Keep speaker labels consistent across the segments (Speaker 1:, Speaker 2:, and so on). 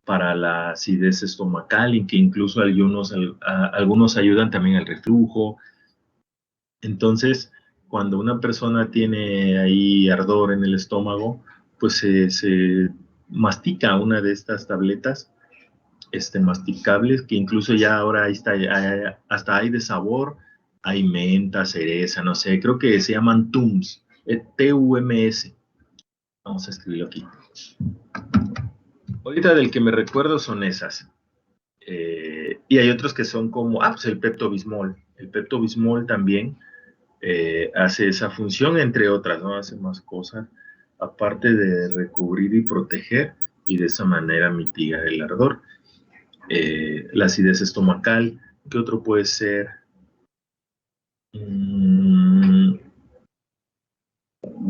Speaker 1: para la acidez estomacal y que incluso algunos ayudan también al reflujo. Entonces, cuando una persona tiene ahí ardor en el estómago, pues se mastica una de estas tabletas masticables, que incluso ya ahora hasta hay de sabor, hay menta, cereza, no sé, creo que se llaman TUMS, TUMS. Vamos a escribirlo aquí. Ahorita del que me recuerdo son esas. Y hay otros que son como, pues el Pepto-Bismol. El Pepto-Bismol también hace esa función, entre otras, ¿no? Hace más cosas, aparte de recubrir y proteger, y de esa manera mitigar el ardor. La acidez estomacal, ¿qué otro puede ser?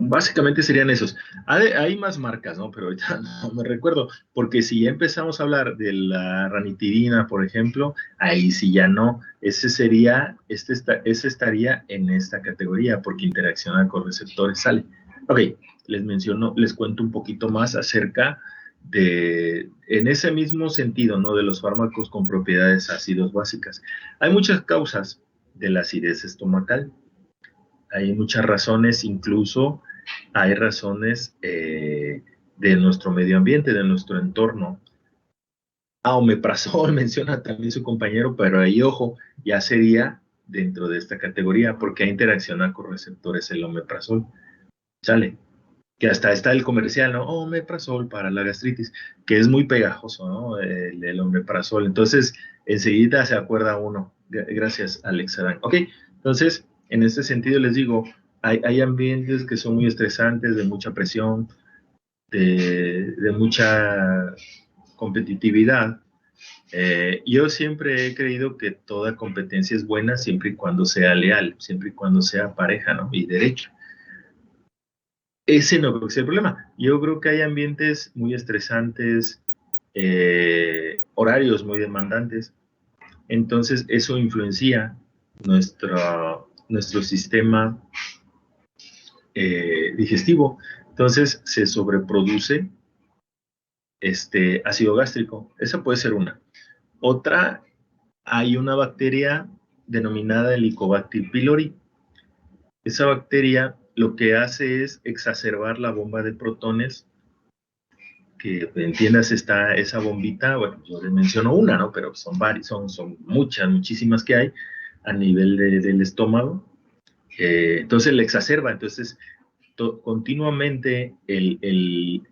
Speaker 1: Básicamente serían esos. Hay más marcas, ¿no? Pero ahorita no me recuerdo, porque si ya empezamos a hablar de la ranitidina, por ejemplo, ahí sí ya no. Ese estaría en esta categoría, porque interacciona con receptores, sale. Ok, les cuento un poquito más acerca en ese mismo sentido, ¿no? De los fármacos con propiedades ácidos básicas. Hay muchas causas de la acidez estomacal. Hay muchas razones, incluso hay razones de nuestro medio ambiente, de nuestro entorno. Omeprazol menciona también su compañero, pero ahí, ojo, ya sería dentro de esta categoría, porque interacciona con receptores el omeprazol. Sale. Que hasta está el comercial, ¿no? Omeprazol para la gastritis, que es muy pegajoso, ¿no? El omeprazol. Entonces, enseguida se acuerda uno. Gracias, Alex Adán. Ok, entonces, en este sentido les digo, hay ambientes que son muy estresantes, de mucha presión, de mucha competitividad. Yo siempre he creído que toda competencia es buena siempre y cuando sea leal, siempre y cuando sea pareja, ¿no? Y derecha. Ese no creo que sea el problema. Yo creo que hay ambientes muy estresantes, horarios muy demandantes. Entonces, eso influencia nuestro sistema digestivo. Entonces, se sobreproduce ácido gástrico. Esa puede ser una. Otra, hay una bacteria denominada Helicobacter pylori. Esa bacteria lo que hace es exacerbar la bomba de protones, que entiendas está esa bombita. Bueno, yo les menciono una, ¿no? Pero son varias, son muchísimas que hay a nivel del estómago. Entonces le exacerba, entonces continuamente el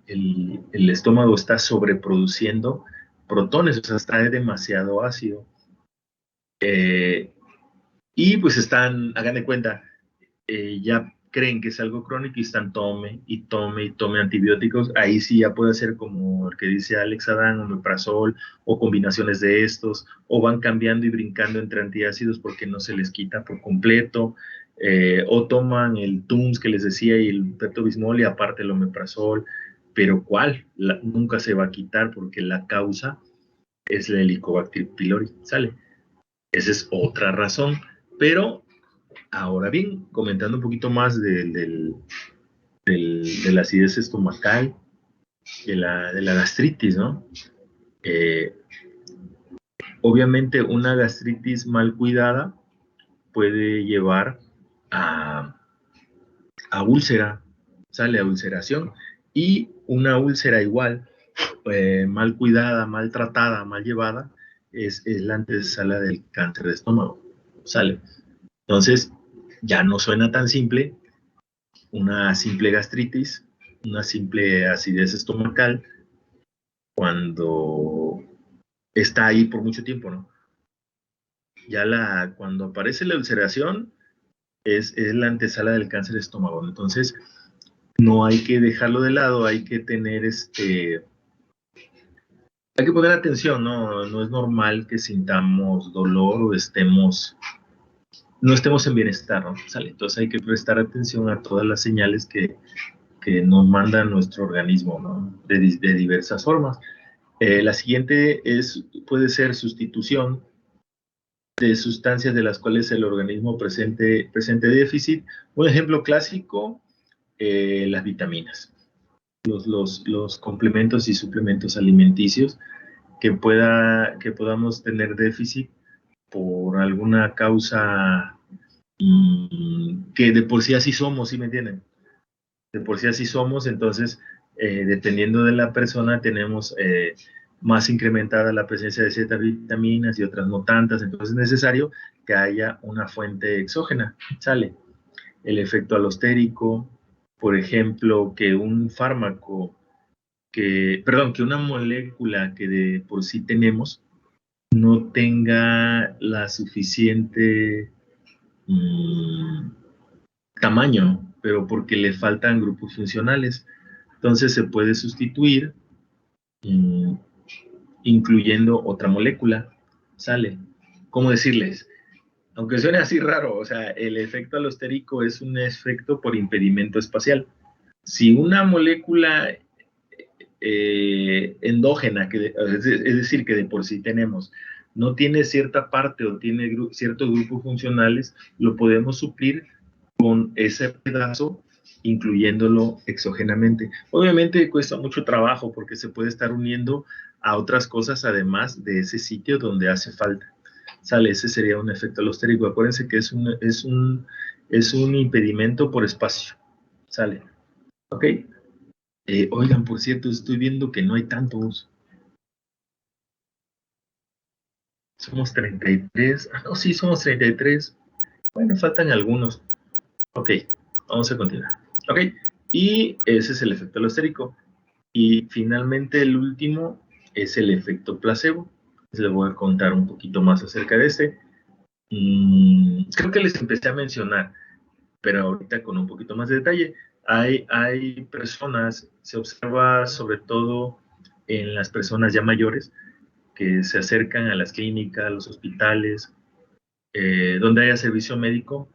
Speaker 1: estómago está sobreproduciendo protones, o sea, está demasiado ácido. Y pues hagan de cuenta, ya creen que es algo crónico y están tome antibióticos. Ahí sí ya puede ser como el que dice Alex Adán, omeprazol, o combinaciones de estos, o van cambiando y brincando entre antiácidos porque no se les quita por completo, o toman el TUMS que les decía y el Pepto-Bismol y aparte el omeprazol, pero ¿cuál? Nunca se va a quitar porque la causa es la Helicobacter pylori, ¿sale? Esa es otra razón, pero ahora bien, comentando un poquito más de la acidez estomacal, de la gastritis, ¿no? Obviamente una gastritis mal cuidada puede llevar a úlcera, sale a ulceración, y una úlcera igual, mal cuidada, mal tratada, mal llevada, es la antesala del cáncer de estómago, sale. Entonces, ya no suena tan simple, una simple gastritis, una simple acidez estomacal, cuando está ahí por mucho tiempo, ¿no? Cuando aparece la ulceración, es la antesala del cáncer de estómago. Entonces, no hay que dejarlo de lado, hay que tener hay que poner atención, ¿no? No es normal que sintamos dolor o no estemos en bienestar, ¿no? ¿Sale? Entonces hay que prestar atención a todas las señales que nos manda nuestro organismo, ¿no? De diversas formas. La siguiente puede ser sustitución de sustancias de las cuales el organismo presente déficit. Un ejemplo clásico, las vitaminas, los complementos y suplementos alimenticios. que podamos tener déficit por alguna causa que de por sí así somos, ¿sí me entienden? De por sí así somos, entonces, dependiendo de la persona, tenemos más incrementada la presencia de ciertas vitaminas y otras no tantas, entonces es necesario que haya una fuente exógena, ¿sale? El efecto alostérico, por ejemplo, que un fármaco, que una molécula que de por sí tenemos no tenga la suficiente tamaño, pero porque le faltan grupos funcionales. Entonces se puede sustituir mmm, incluyendo otra molécula. Sale. ¿Cómo decirles? Aunque suene así raro, o sea, el efecto alostérico es un efecto por impedimento espacial. Si una molécula endógena, es decir, que de por sí tenemos, no tiene cierta parte o tiene ciertos grupos funcionales, lo podemos suplir con ese pedazo, incluyéndolo exógenamente. Obviamente cuesta mucho trabajo porque se puede estar uniendo a otras cosas además de ese sitio donde hace falta. Sale, ese sería un efecto alostérico. Acuérdense que es un impedimento por espacio. Sale. ¿Ok? Oigan, por cierto, estoy viendo que no hay tantos. Somos 33. Ah, no, sí, somos 33. Bueno, faltan algunos. Ok, vamos a continuar. Ok, y ese es el efecto alostérico. Y finalmente el último es el efecto placebo. Les voy a contar un poquito más acerca de este. Creo que les empecé a mencionar, pero ahorita con un poquito más de detalle. Hay personas, se observa sobre todo en las personas ya mayores, que se acercan a las clínicas, a los hospitales, donde haya servicio médico,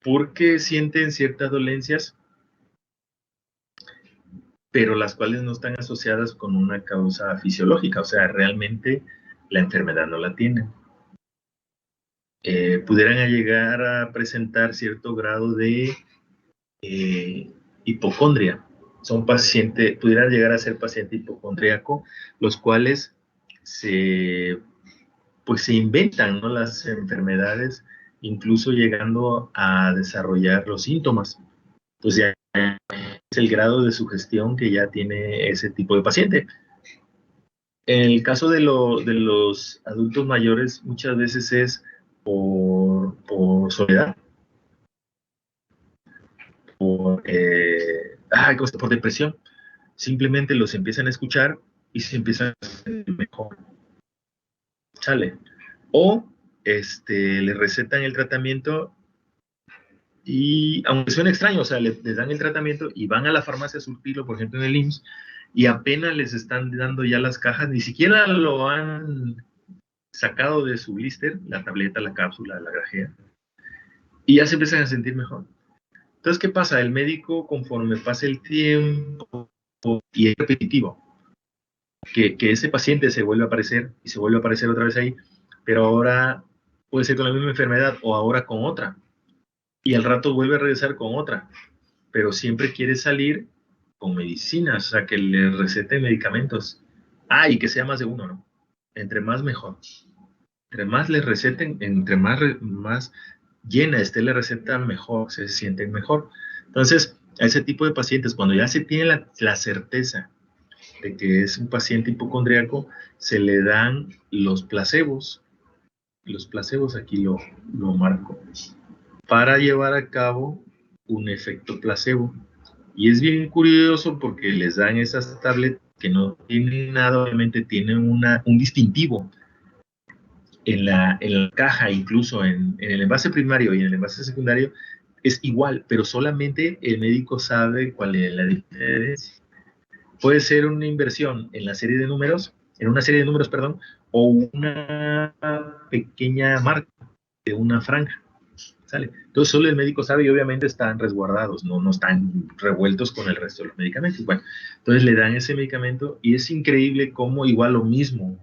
Speaker 1: porque sienten ciertas dolencias, pero las cuales no están asociadas con una causa fisiológica, o sea, realmente la enfermedad no la tienen. Pudieran llegar a presentar cierto grado de hipocondria. Son pacientes, pudieran llegar a ser paciente hipocondríaco, los cuales pues se inventan, ¿no?, las enfermedades, incluso llegando a desarrollar los síntomas. Pues ya es el grado de sugestión que ya tiene ese tipo de paciente. En el caso de los adultos mayores, muchas veces es por soledad, por depresión. Simplemente los empiezan a escuchar y se empiezan a sentir mejor. Sale. O le recetan el tratamiento y, aunque suene extraño, o sea, les dan el tratamiento y van a la farmacia a surtirlo, por ejemplo, en el IMSS, y apenas les están dando ya las cajas, ni siquiera lo han sacado de su blister, la tableta, la cápsula, la grajea, y ya se empiezan a sentir mejor. Entonces, ¿qué pasa? El médico, conforme pasa el tiempo y es repetitivo, que ese paciente se vuelve a aparecer y se vuelve a aparecer otra vez ahí, pero ahora puede ser con la misma enfermedad o ahora con otra, y al rato vuelve a regresar con otra, pero siempre quiere salir con medicinas, o sea, que le receten medicamentos. Y que sea más de uno, ¿no? Entre más mejor. Entre más les receten, entre más llena esté la receta, mejor se sienten mejor. Entonces, a ese tipo de pacientes, cuando ya se tiene la certeza de que es un paciente hipocondríaco, se le dan los placebos. Los placebos aquí lo marco, para llevar a cabo un efecto placebo. Y es bien curioso porque les dan esas tabletas que no tienen nada, obviamente tienen un distintivo en la caja, incluso en el envase primario y en el envase secundario, es igual, pero solamente el médico sabe cuál es la diferencia. Puede ser una inversión en la serie de números, en una serie de números, perdón, o una pequeña marca de una franja. ¿Sale? Entonces solo el médico sabe y obviamente están resguardados, no están revueltos con el resto de los medicamentos. Bueno, entonces le dan ese medicamento y es increíble cómo igual lo mismo,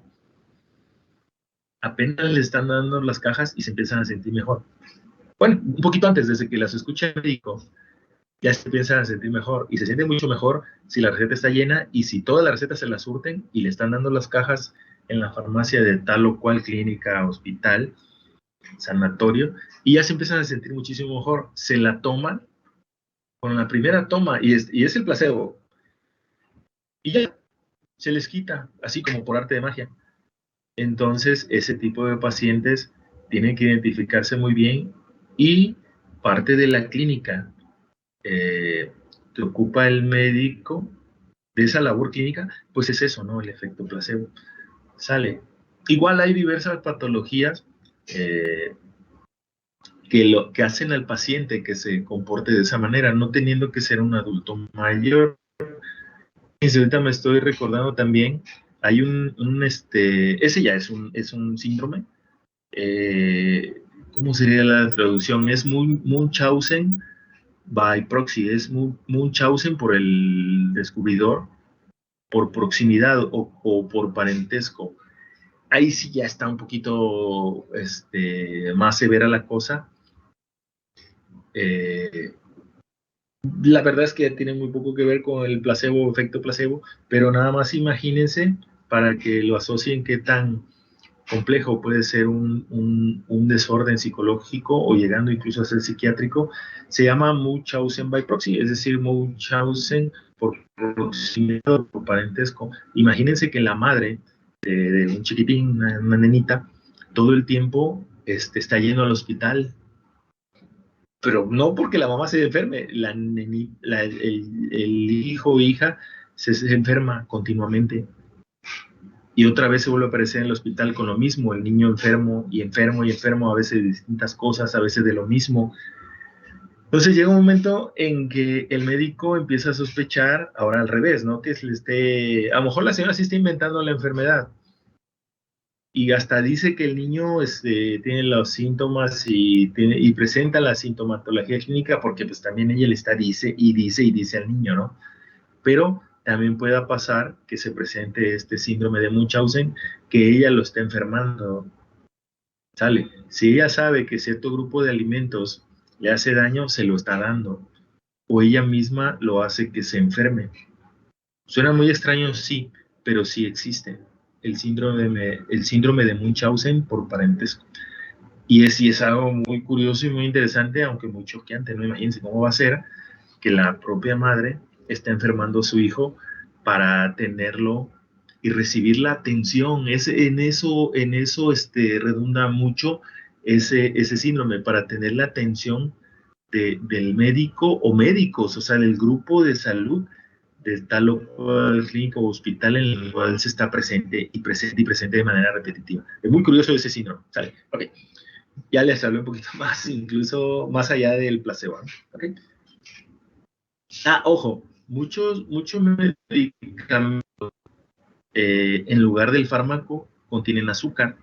Speaker 1: apenas le están dando las cajas y se empiezan a sentir mejor. Bueno, un poquito antes, desde que las escucha el médico, ya se empiezan a sentir mejor. Y se siente mucho mejor si la receta está llena y si toda la receta se la surten y le están dando las cajas en la farmacia de tal o cual clínica, hospital, sanatorio, y ya se empiezan a sentir muchísimo mejor. Se la toman con la primera toma y es el placebo. Y ya se les quita, así como por arte de magia. Entonces, ese tipo de pacientes tienen que identificarse muy bien y parte de la clínica que ocupa el médico de esa labor clínica, pues es eso, ¿no? El efecto placebo. Sale. Igual hay diversas patologías eh, que hacen al paciente que se comporte de esa manera, no teniendo que ser un adulto mayor. Y si ahorita me estoy recordando también, hay ese ya es un síndrome. ¿Cómo sería la traducción? Es Munchausen by proxy, es Munchausen por el descubridor, por proximidad o por parentesco. Ahí sí ya está un poquito más severa la cosa. Eh, la verdad es que tiene muy poco que ver con el placebo, efecto placebo, pero nada más imagínense para que lo asocien qué tan complejo puede ser un desorden psicológico o llegando incluso a ser psiquiátrico. Se llama Munchausen by proxy, es decir, Munchausen por proximidad, por parentesco. Imagínense que la madre de un chiquitín, una nenita, todo el tiempo está yendo al hospital, pero no porque la mamá se enferme, el hijo o hija se enferma continuamente y otra vez se vuelve a aparecer en el hospital con lo mismo, el niño enfermo y enfermo y enfermo, a veces de distintas cosas, a veces de lo mismo. Entonces llega un momento en que el médico empieza a sospechar, ahora al revés, ¿no? Que se le esté, a lo mejor la señora sí está inventando la enfermedad y hasta dice que el niño tiene los síntomas y presenta la sintomatología clínica porque pues también ella le está dice y dice y dice al niño, ¿no? Pero también pueda pasar que se presente este síndrome de Munchausen, que ella lo está enfermando. Sale. Si ella sabe que cierto grupo de alimentos le hace daño, se lo está dando. O ella misma lo hace que se enferme. Suena muy extraño, sí, pero sí existe. El síndrome de Munchausen por parentesco. Y es algo muy curioso y muy interesante, aunque muy choqueante, ¿no? Imagínense cómo va a ser que la propia madre está enfermando a su hijo para tenerlo y recibir la atención. En eso redunda mucho ese síndrome, para tener la atención del médico o médicos, o sea, del grupo de salud de tal o cual clínica o hospital en el cual se está presente y presente y presente de manera repetitiva. Es muy curioso ese síndrome. ¿Sale? Ok. Ya les hablé un poquito más, incluso más allá del placebo. ¿No? Okay. Ojo, muchos medicamentos en lugar del fármaco contienen azúcar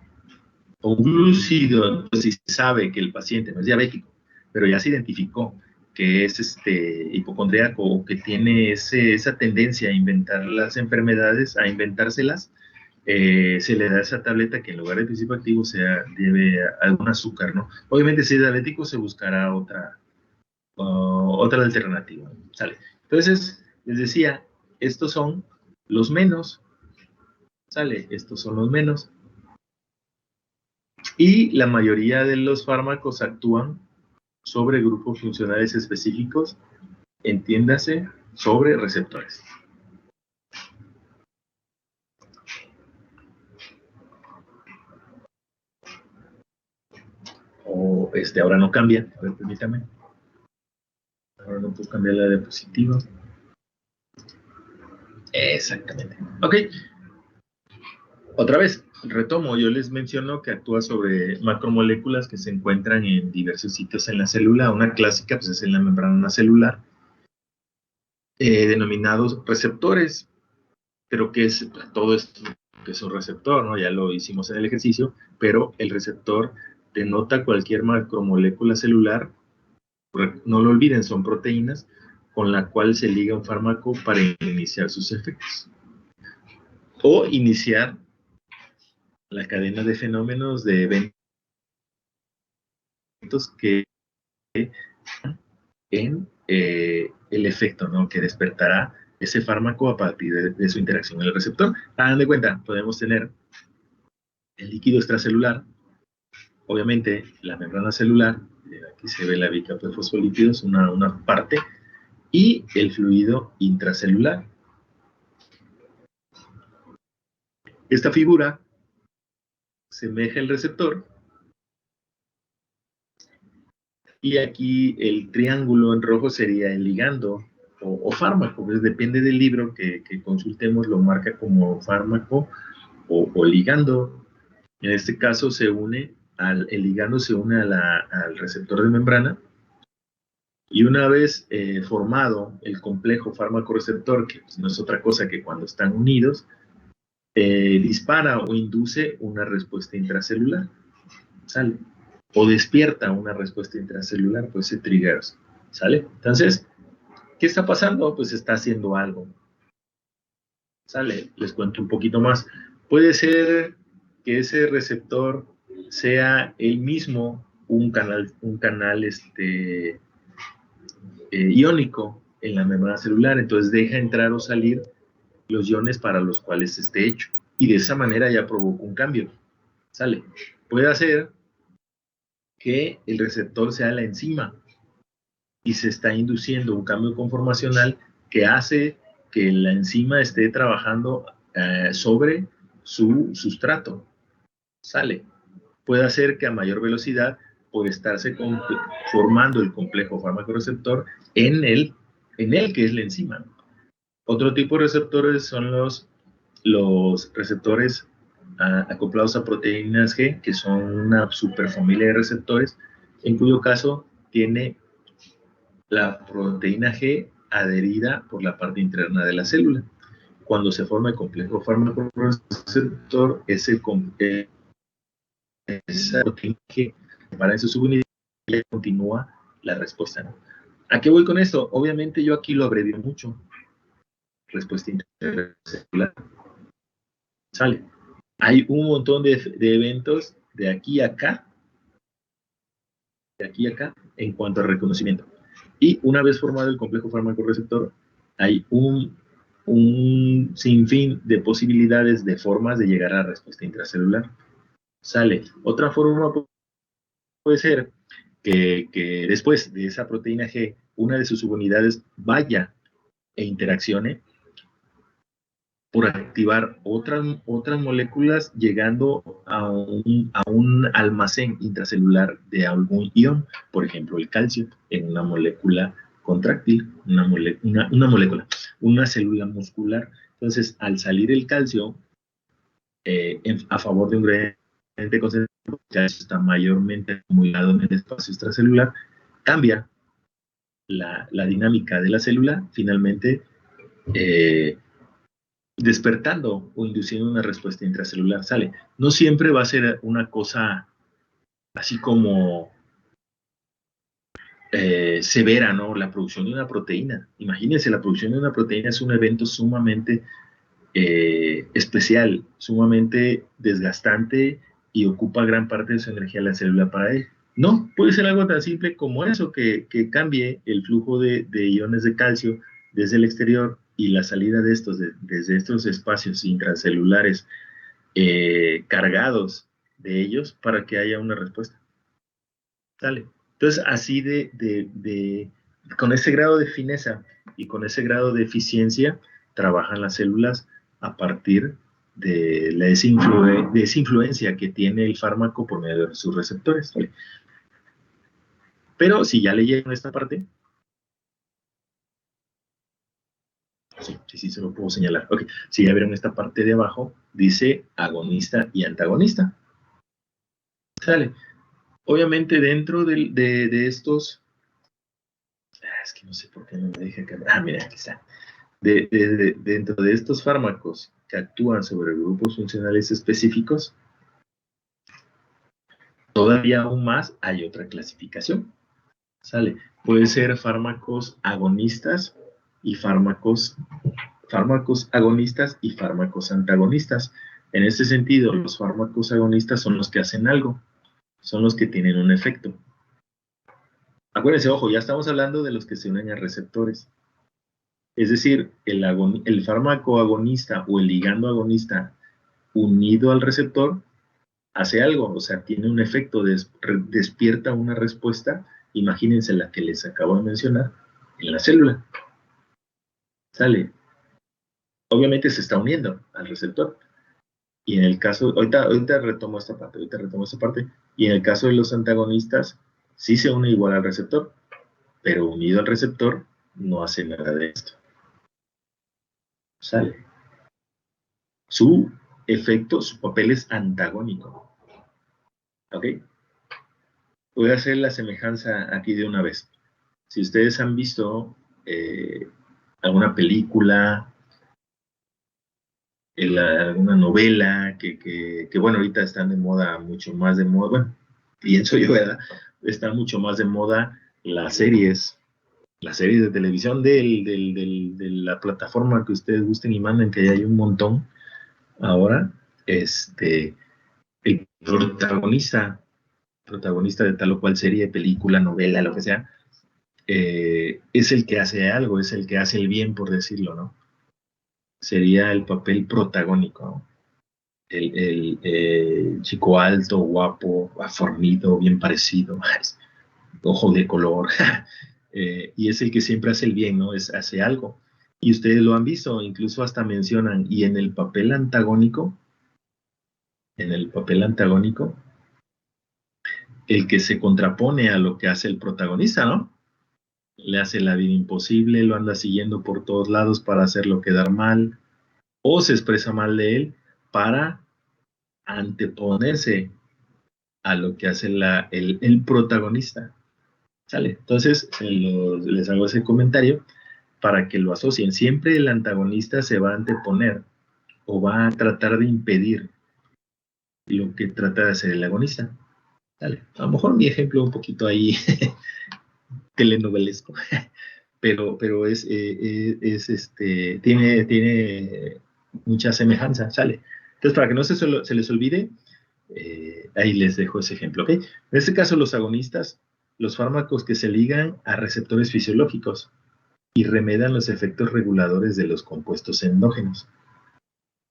Speaker 1: o glúcido. Si se sabe que el paciente no es diabético, pero ya se identificó que es hipocondríaco o que tiene esa tendencia a inventar las enfermedades, a inventárselas, se le da esa tableta que en lugar de principio activo lleve algún azúcar, ¿no? Obviamente si es diabético se buscará otra alternativa, ¿sale? Entonces, les decía, estos son los menos, ¿sale? Estos son los menos. Y la mayoría de los fármacos actúan sobre grupos funcionales específicos, entiéndase, sobre receptores. O ahora no cambia, a ver, permítame. Ahora no puedo cambiar la diapositiva. Exactamente. Ok, otra vez, retomo, yo les menciono que actúa sobre macromoléculas que se encuentran en diversos sitios en la célula. Una clásica pues, es en la membrana celular, denominados receptores, pero que es todo esto que es un receptor, ¿no? Ya lo hicimos en el ejercicio, pero el receptor denota cualquier macromolécula celular, no lo olviden, son proteínas con la cual se liga un fármaco para iniciar sus efectos o iniciar la cadena de fenómenos de eventos que en el efecto, ¿no?, que despertará ese fármaco a partir de su interacción en el receptor. Hagan de cuenta, podemos tener el líquido extracelular, obviamente la membrana celular, aquí se ve la bicapa de fosfolípidos, una parte, y el fluido intracelular. Esta figura semeja el receptor, y aquí el triángulo en rojo sería el ligando o fármaco, pues depende del libro que consultemos, lo marca como fármaco o ligando. En este caso el ligando se une al receptor de membrana, y una vez formado el complejo fármaco-receptor, que pues no es otra cosa que cuando están unidos, dispara o induce una respuesta intracelular, ¿sale? O despierta una respuesta intracelular, pues se triggers, ¿sale? Entonces, ¿qué está pasando? Pues está haciendo algo, ¿sale? Les cuento un poquito más. Puede ser que ese receptor sea él mismo un canal iónico en la membrana celular, entonces deja entrar o salir los iones para los cuales esté hecho, y de esa manera ya provoca un cambio, ¿sale? Puede hacer que el receptor sea la enzima y se está induciendo un cambio conformacional que hace que la enzima esté trabajando sobre su sustrato, ¿sale? Puede hacer que a mayor velocidad, por estarse formando el complejo fármaco-receptor en él que es la enzima. Otro tipo de receptores son los receptores acoplados a proteínas G, que son una superfamilia de receptores, en cuyo caso tiene la proteína G adherida por la parte interna de la célula. Cuando se forma el complejo fármaco-receptor, esa proteína G para en su subunidad y continúa la respuesta, ¿no? ¿A qué voy con esto? Obviamente yo aquí lo abrevio mucho. Respuesta intracelular. Sale. Hay un montón de eventos de aquí a acá, en cuanto al reconocimiento. Y una vez formado el complejo fármaco-receptor, hay un sinfín de posibilidades, de formas de llegar a la respuesta intracelular. Sale. Otra forma puede ser que después de esa proteína G, una de sus subunidades vaya e interaccione por activar otras moléculas, llegando a un almacén intracelular de algún ion, por ejemplo el calcio, en una molécula contráctil, una célula muscular. Entonces, al salir el calcio a favor de un gradiente concentrado, que está mayormente acumulado en el espacio extracelular, cambia la dinámica de la célula, finalmente despertando o induciendo una respuesta intracelular, ¿sale? No siempre va a ser una cosa así como severa, ¿no? La producción de una proteína. Imagínense, la producción de una proteína es un evento sumamente especial, sumamente desgastante, y ocupa gran parte de su energía la célula para él. No, puede ser algo tan simple como eso, que cambie el flujo de iones de calcio desde el exterior y la salida de estos, desde estos espacios intracelulares cargados de ellos, para que haya una respuesta. ¿Sale? Entonces, así con ese grado de fineza y con ese grado de eficiencia, trabajan las células a partir de esa influencia que tiene el fármaco por medio de sus receptores. ¿Vale? Pero si ya leyeron esta parte, sí, se lo puedo señalar. Okay. Si ya vieron esta parte de abajo, dice agonista y antagonista. ¿Sale? Obviamente dentro de estos, es que no sé por qué no me deja cambiar. Mira, aquí está. Dentro de estos fármacos que actúan sobre grupos funcionales específicos, todavía aún más hay otra clasificación. ¿Sale? Puede ser fármacos agonistas y fármacos agonistas y fármacos antagonistas. En este sentido, los fármacos agonistas son los que hacen algo, son los que tienen un efecto. Acuérdense, ojo, ya estamos hablando de los que se unen a receptores. Es decir, el fármaco agonista o el ligando agonista unido al receptor hace algo, o sea, tiene un efecto, despierta una respuesta, imagínense la que les acabo de mencionar, en la célula. Sale. Obviamente se está uniendo al receptor. Y en el caso, ahorita retomo esta parte, y en el caso de los antagonistas, sí se une igual al receptor, pero unido al receptor no hace nada de esto. Sale. Su efecto, su papel es antagónico. ¿Ok? Voy a hacer la semejanza aquí de una vez. Si ustedes han visto alguna película, alguna novela, bueno, ahorita están de moda, mucho más de moda, bueno, pienso yo, ¿verdad? Están mucho más de moda las series de televisión de la plataforma que ustedes gusten y manden, que ya hay un montón ahora, el protagonista de tal o cual serie, película, novela, lo que sea, es el que hace algo, es el que hace el bien, por decirlo, ¿no? Sería el papel protagónico, ¿no? El chico alto, guapo, fornido, bien parecido, ojo de color, y es el que siempre hace el bien, ¿no? Hace algo. Y ustedes lo han visto, incluso hasta mencionan, y en el papel antagónico, el que se contrapone a lo que hace el protagonista, ¿no? Le hace la vida imposible, lo anda siguiendo por todos lados para hacerlo quedar mal, o se expresa mal de él para anteponerse a lo que hace el protagonista. ¿Sale? Entonces, les hago ese comentario para que lo asocien. Siempre el antagonista se va a anteponer o va a tratar de impedir lo que trata de hacer el agonista. ¿Sale? A lo mejor mi ejemplo un poquito ahí telenovelesco, pero tiene mucha semejanza, ¿sale? Entonces, para que no se les olvide, ahí les dejo ese ejemplo, ¿ok? En este caso, los agonistas, los fármacos que se ligan a receptores fisiológicos y remedan los efectos reguladores de los compuestos endógenos,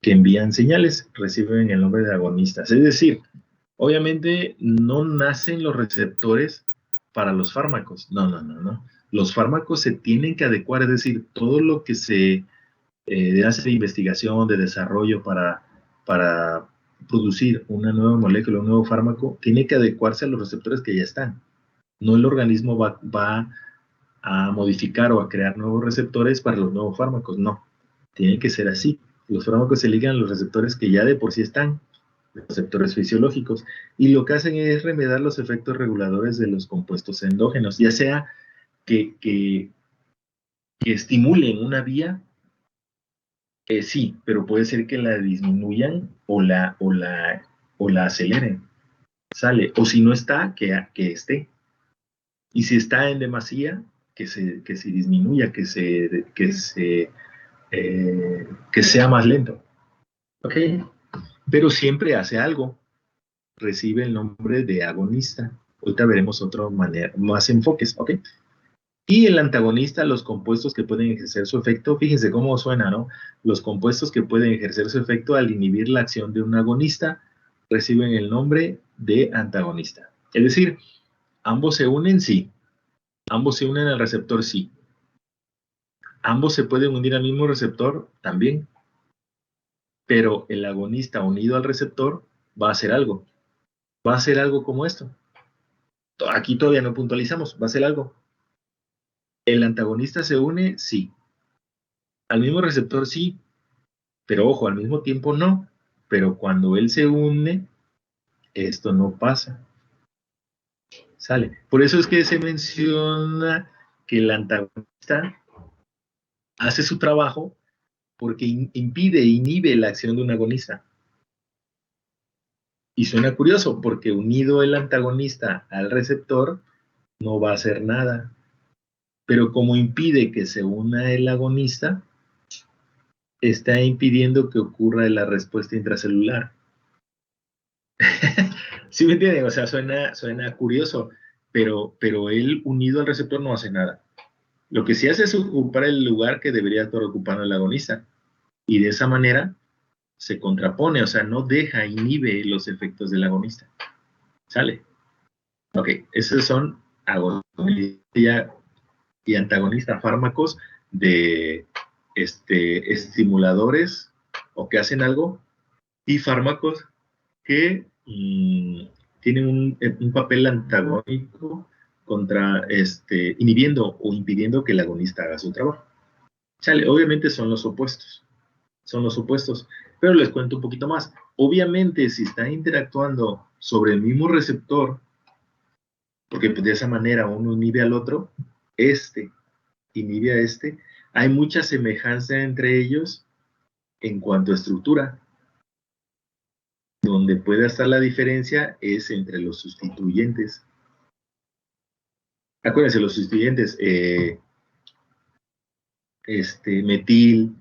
Speaker 1: que envían señales, reciben el nombre de agonistas. Es decir, obviamente no nacen los receptores para los fármacos, no. Los fármacos se tienen que adecuar, es decir, todo lo que se hace de investigación, de desarrollo para producir una nueva molécula, un nuevo fármaco, tiene que adecuarse a los receptores que ya están. No el organismo va a modificar o a crear nuevos receptores para los nuevos fármacos, no. Tiene que ser así. Los fármacos se ligan a los receptores que ya de por sí están, los receptores fisiológicos, y lo que hacen es remediar los efectos reguladores de los compuestos endógenos, ya sea que estimulen una vía, sí, pero puede ser que la disminuyan o la aceleren, sale, o si no está, que esté. Y si está en demasía, que se disminuya, que sea más lento. ¿Ok? Pero siempre hace algo. Recibe el nombre de agonista. Ahorita veremos otra manera, más enfoques. ¿Ok? Y el antagonista, los compuestos que pueden ejercer su efecto, fíjense cómo suena, ¿no? Los compuestos que pueden ejercer su efecto al inhibir la acción de un agonista reciben el nombre de antagonista. Es decir, ambos se unen, sí. Ambos se unen al receptor, sí. Ambos se pueden unir al mismo receptor, también. Pero el agonista unido al receptor va a hacer algo. Va a hacer algo como esto. Aquí todavía no puntualizamos, va a hacer algo. El antagonista se une, sí. Al mismo receptor, sí. Pero ojo, al mismo tiempo no. Pero cuando él se une, esto no pasa. Sale. Por eso es que se menciona que el antagonista hace su trabajo porque impide, inhibe la acción de un agonista. Y suena curioso porque unido el antagonista al receptor no va a hacer nada. Pero como impide que se una el agonista, está impidiendo que ocurra la respuesta intracelular. ¿Sí me entienden? O sea, suena curioso, pero él unido al receptor no hace nada. Lo que sí hace es ocupar el lugar que debería estar ocupando el agonista. Y de esa manera se contrapone, o sea, no deja, inhibe los efectos del agonista. ¿Sale? Ok, esos son agonista y antagonista, fármacos de estimuladores o que hacen algo, y fármacos que tienen un papel antagónico contra inhibiendo o impidiendo que el agonista haga su trabajo. Chale, obviamente son los opuestos, pero les cuento un poquito más. Obviamente, si están interactuando sobre el mismo receptor, porque pues, de esa manera uno inhibe al otro, este inhibe a este, hay mucha semejanza entre ellos en cuanto a estructura. Donde puede estar la diferencia es entre los sustituyentes. Acuérdense, los sustituyentes, metil,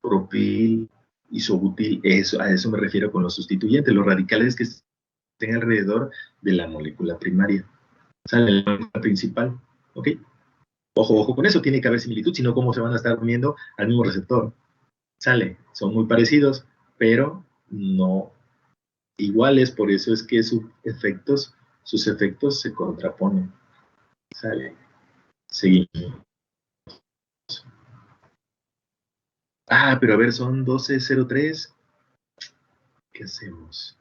Speaker 1: propil, isobutil, a eso me refiero con los sustituyentes, los radicales que estén alrededor de la molécula primaria. Sale la molécula principal, ¿ok? Ojo, ojo con eso, tiene que haber similitud, sino cómo se van a estar uniendo al mismo receptor. Sale, son muy parecidos, pero no iguales, por eso es que sus efectos se contraponen. Sale, seguimos. Ah, pero a ver, son 12:03. ¿Qué hacemos?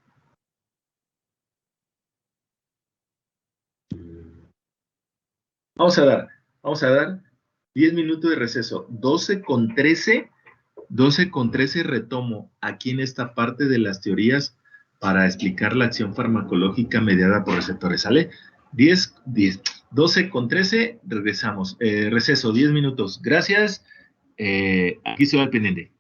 Speaker 1: Vamos a dar, vamos a dar 10 minutos de receso. 12:13 retomo aquí en esta parte de las teorías para explicar la acción farmacológica mediada por receptores. ¿Sale? 12:13, regresamos. Receso, 10 minutos. Gracias. Aquí estoy al pendiente.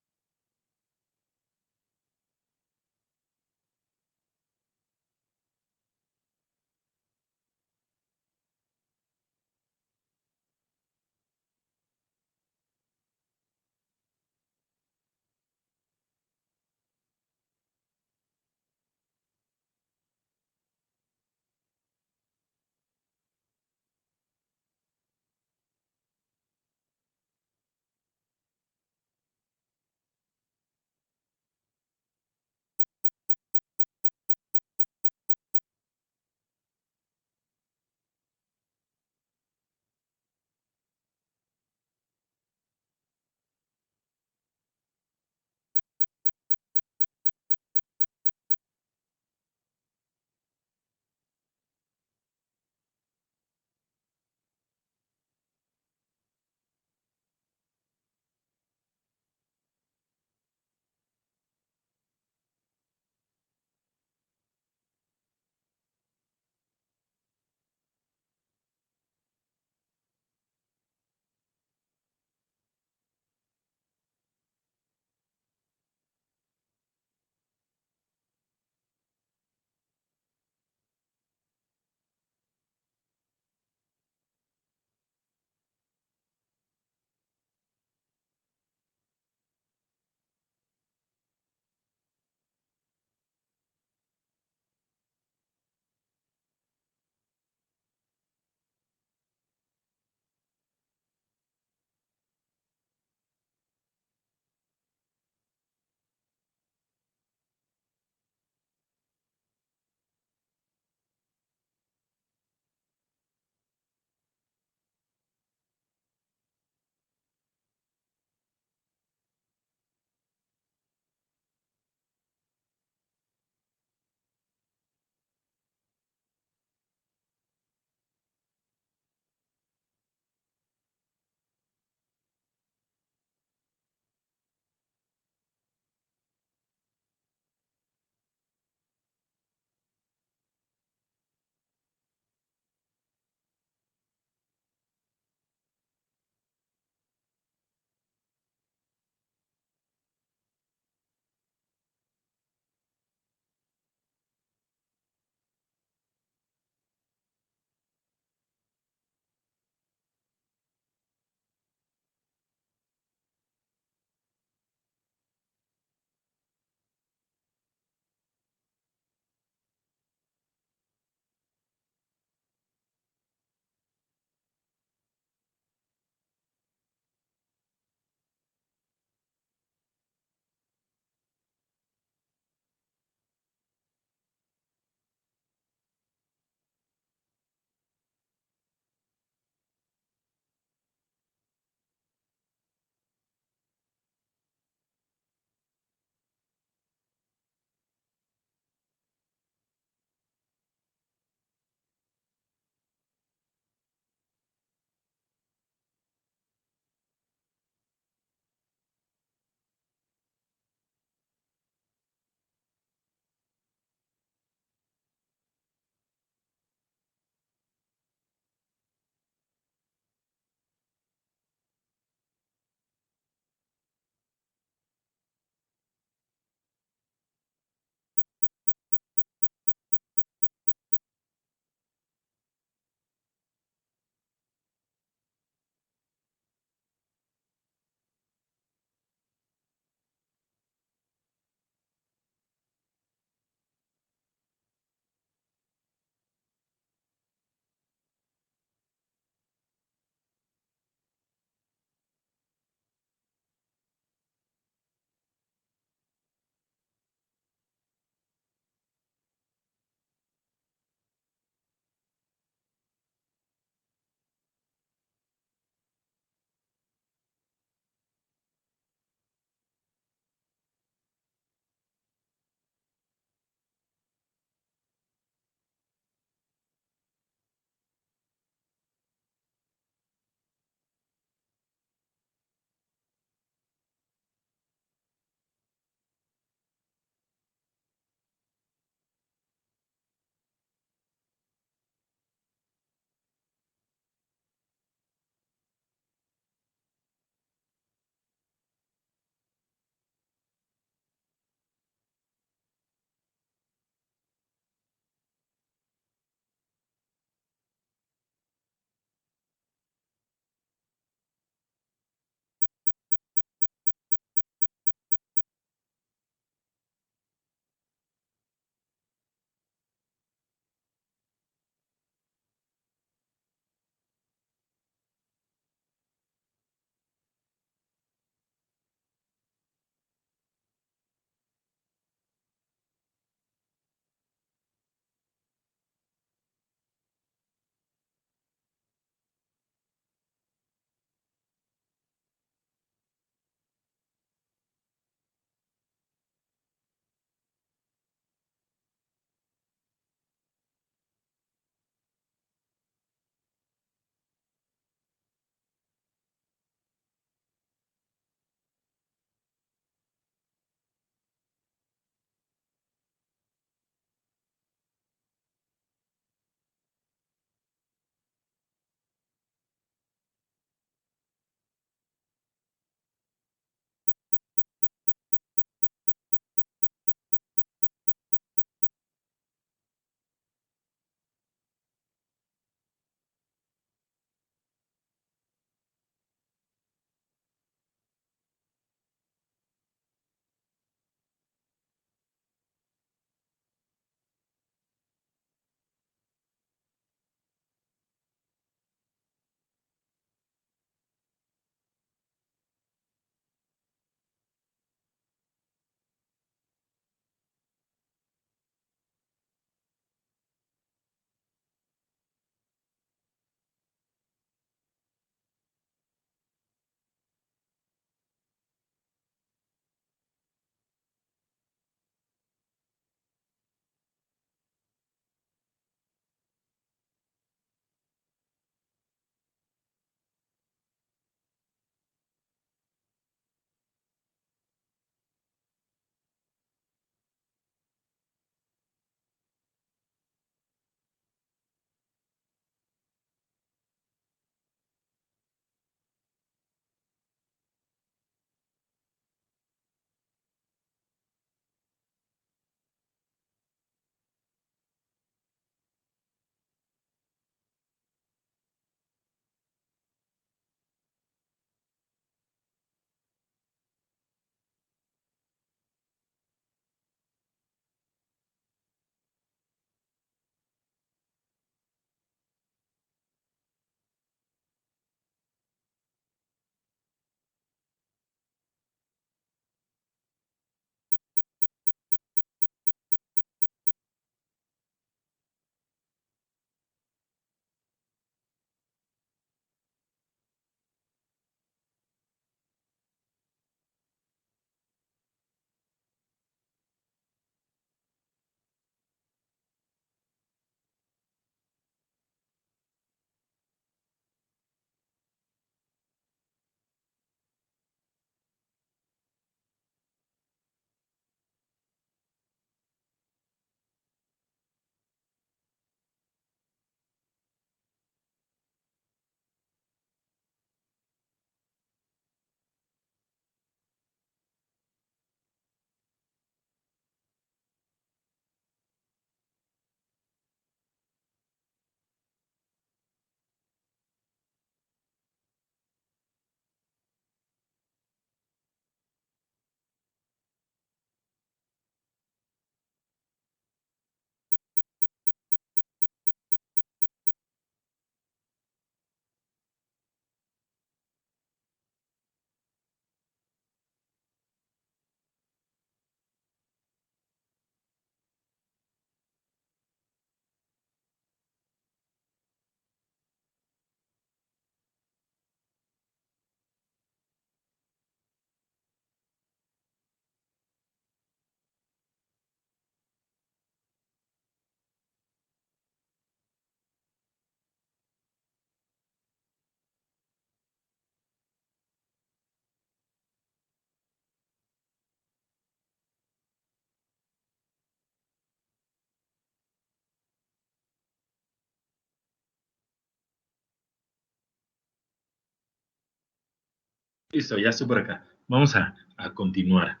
Speaker 1: Listo, ya estoy por acá. Vamos a continuar.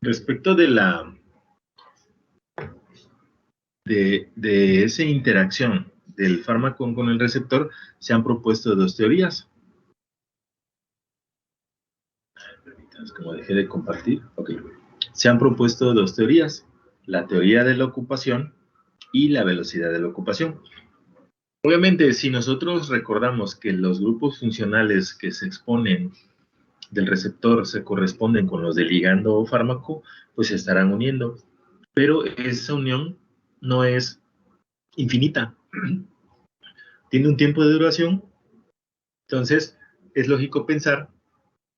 Speaker 1: Respecto de esa interacción del fármaco con el receptor, se han propuesto dos teorías. Permítanme, como dejé de compartir. Ok. Se han propuesto dos teorías, la teoría de la ocupación y la velocidad de la ocupación. Obviamente, si nosotros recordamos que los grupos funcionales que se exponen del receptor se corresponden con los del ligando o fármaco, pues se estarán uniendo. Pero esa unión no es infinita. Tiene un tiempo de duración, entonces es lógico pensar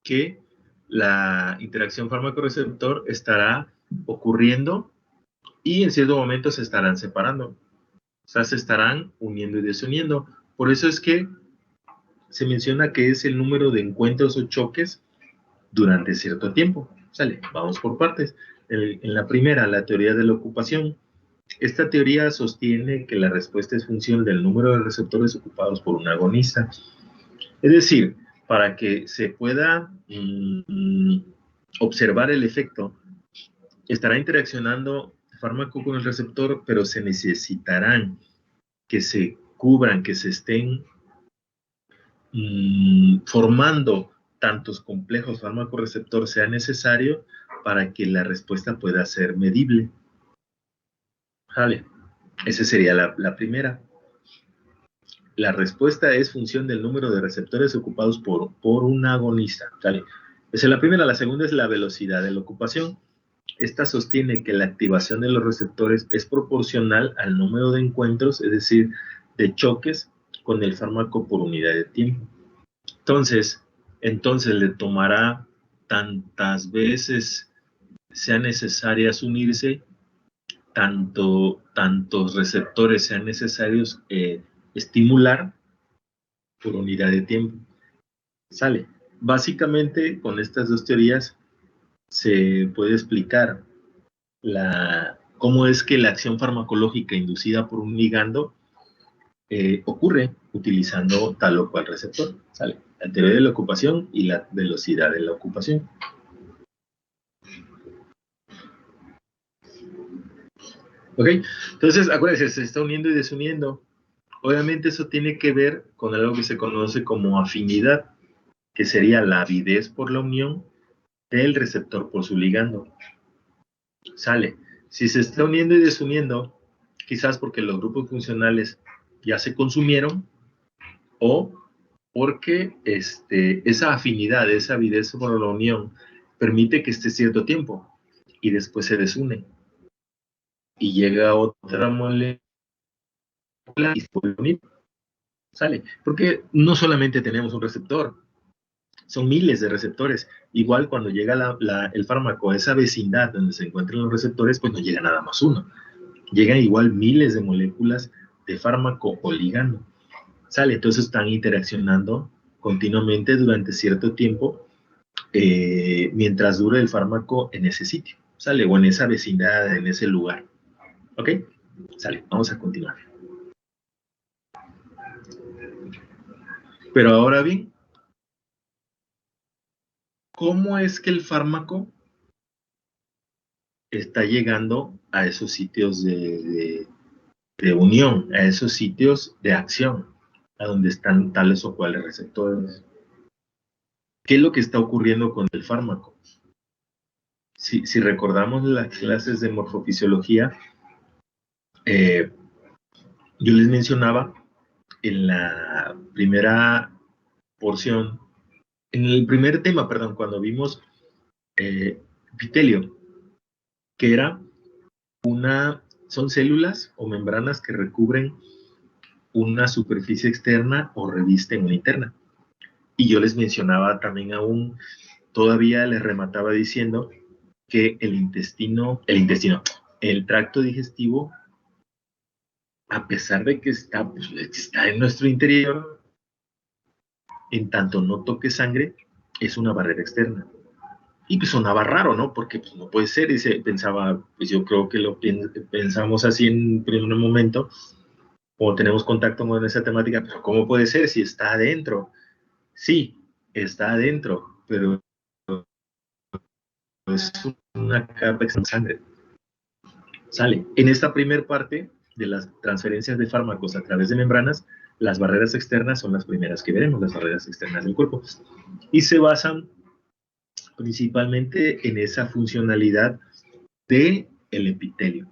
Speaker 1: que la interacción fármaco-receptor estará ocurriendo y en cierto momento se estarán separando. O sea, se estarán uniendo y desuniendo. Por eso es que se menciona que es el número de encuentros o choques durante cierto tiempo. Sale, vamos por partes. En la primera, la teoría de la ocupación. Esta teoría sostiene que la respuesta es función del número de receptores ocupados por un agonista. Es decir, para que se pueda observar el efecto, estará interaccionando el fármaco con el receptor, pero se necesitarán que se cubran, que se estén formando tantos complejos fármaco-receptor sea necesario para que la respuesta pueda ser medible. Vale, esa sería la primera. La respuesta es función del número de receptores ocupados por un agonista. ¿Vale? Esa es la primera. La segunda es la velocidad de la ocupación. Esta sostiene que la activación de los receptores es proporcional al número de encuentros, es decir, de choques con el fármaco por unidad de tiempo. Entonces le tomará tantas veces sean necesarias unirse, tantos receptores sean necesarios estimular por unidad de tiempo. Sale. Básicamente, con estas dos teorías se puede explicar cómo es que la acción farmacológica inducida por un ligando ocurre utilizando tal o cual receptor. ¿Sale? La teoría de la ocupación y la velocidad de la ocupación. ¿Ok? Entonces, acuérdense, se está uniendo y desuniendo. Obviamente eso tiene que ver con algo que se conoce como afinidad, que sería la avidez por la unión del receptor por su ligando. Sale. Si se está uniendo y desuniendo, quizás porque los grupos funcionales ya se consumieron o porque esa afinidad, esa avidez por la unión permite que esté cierto tiempo y después se desune y llega otra molécula y se puede unir. Sale. Porque no solamente tenemos un receptor, son miles de receptores. Igual cuando llega el fármaco a esa vecindad donde se encuentran los receptores, pues no llega nada más uno. Llegan igual miles de moléculas de fármaco o ligando. Sale, entonces están interaccionando continuamente durante cierto tiempo mientras dure el fármaco en ese sitio. Sale, o en esa vecindad, en ese lugar. ¿Ok? Sale, vamos a continuar. Pero ahora bien, ¿cómo es que el fármaco está llegando a esos sitios de unión, a esos sitios de acción, a donde están tales o cuales receptores? ¿Qué es lo que está ocurriendo con el fármaco? Si recordamos las clases de morfofisiología, yo les mencionaba en la primera porción, en el primer tema, perdón, cuando vimos epitelio, que era son células o membranas que recubren una superficie externa o revisten una interna. Y yo les mencionaba también todavía les remataba diciendo que el tracto digestivo, a pesar de que está en nuestro interior, en tanto no toque sangre, es una barrera externa. Y pues sonaba raro, ¿no? Porque pues, no puede ser, y pensaba, pues yo creo que lo pensamos así en primer momento, o tenemos contacto con esa temática, pero ¿cómo puede ser si está adentro? Sí, está adentro, pero es una capa externa de sangre. Sale. En esta primera parte de las transferencias de fármacos a través de membranas, las barreras externas son las primeras que veremos, las barreras externas del cuerpo. Y se basan principalmente en esa funcionalidad del epitelio.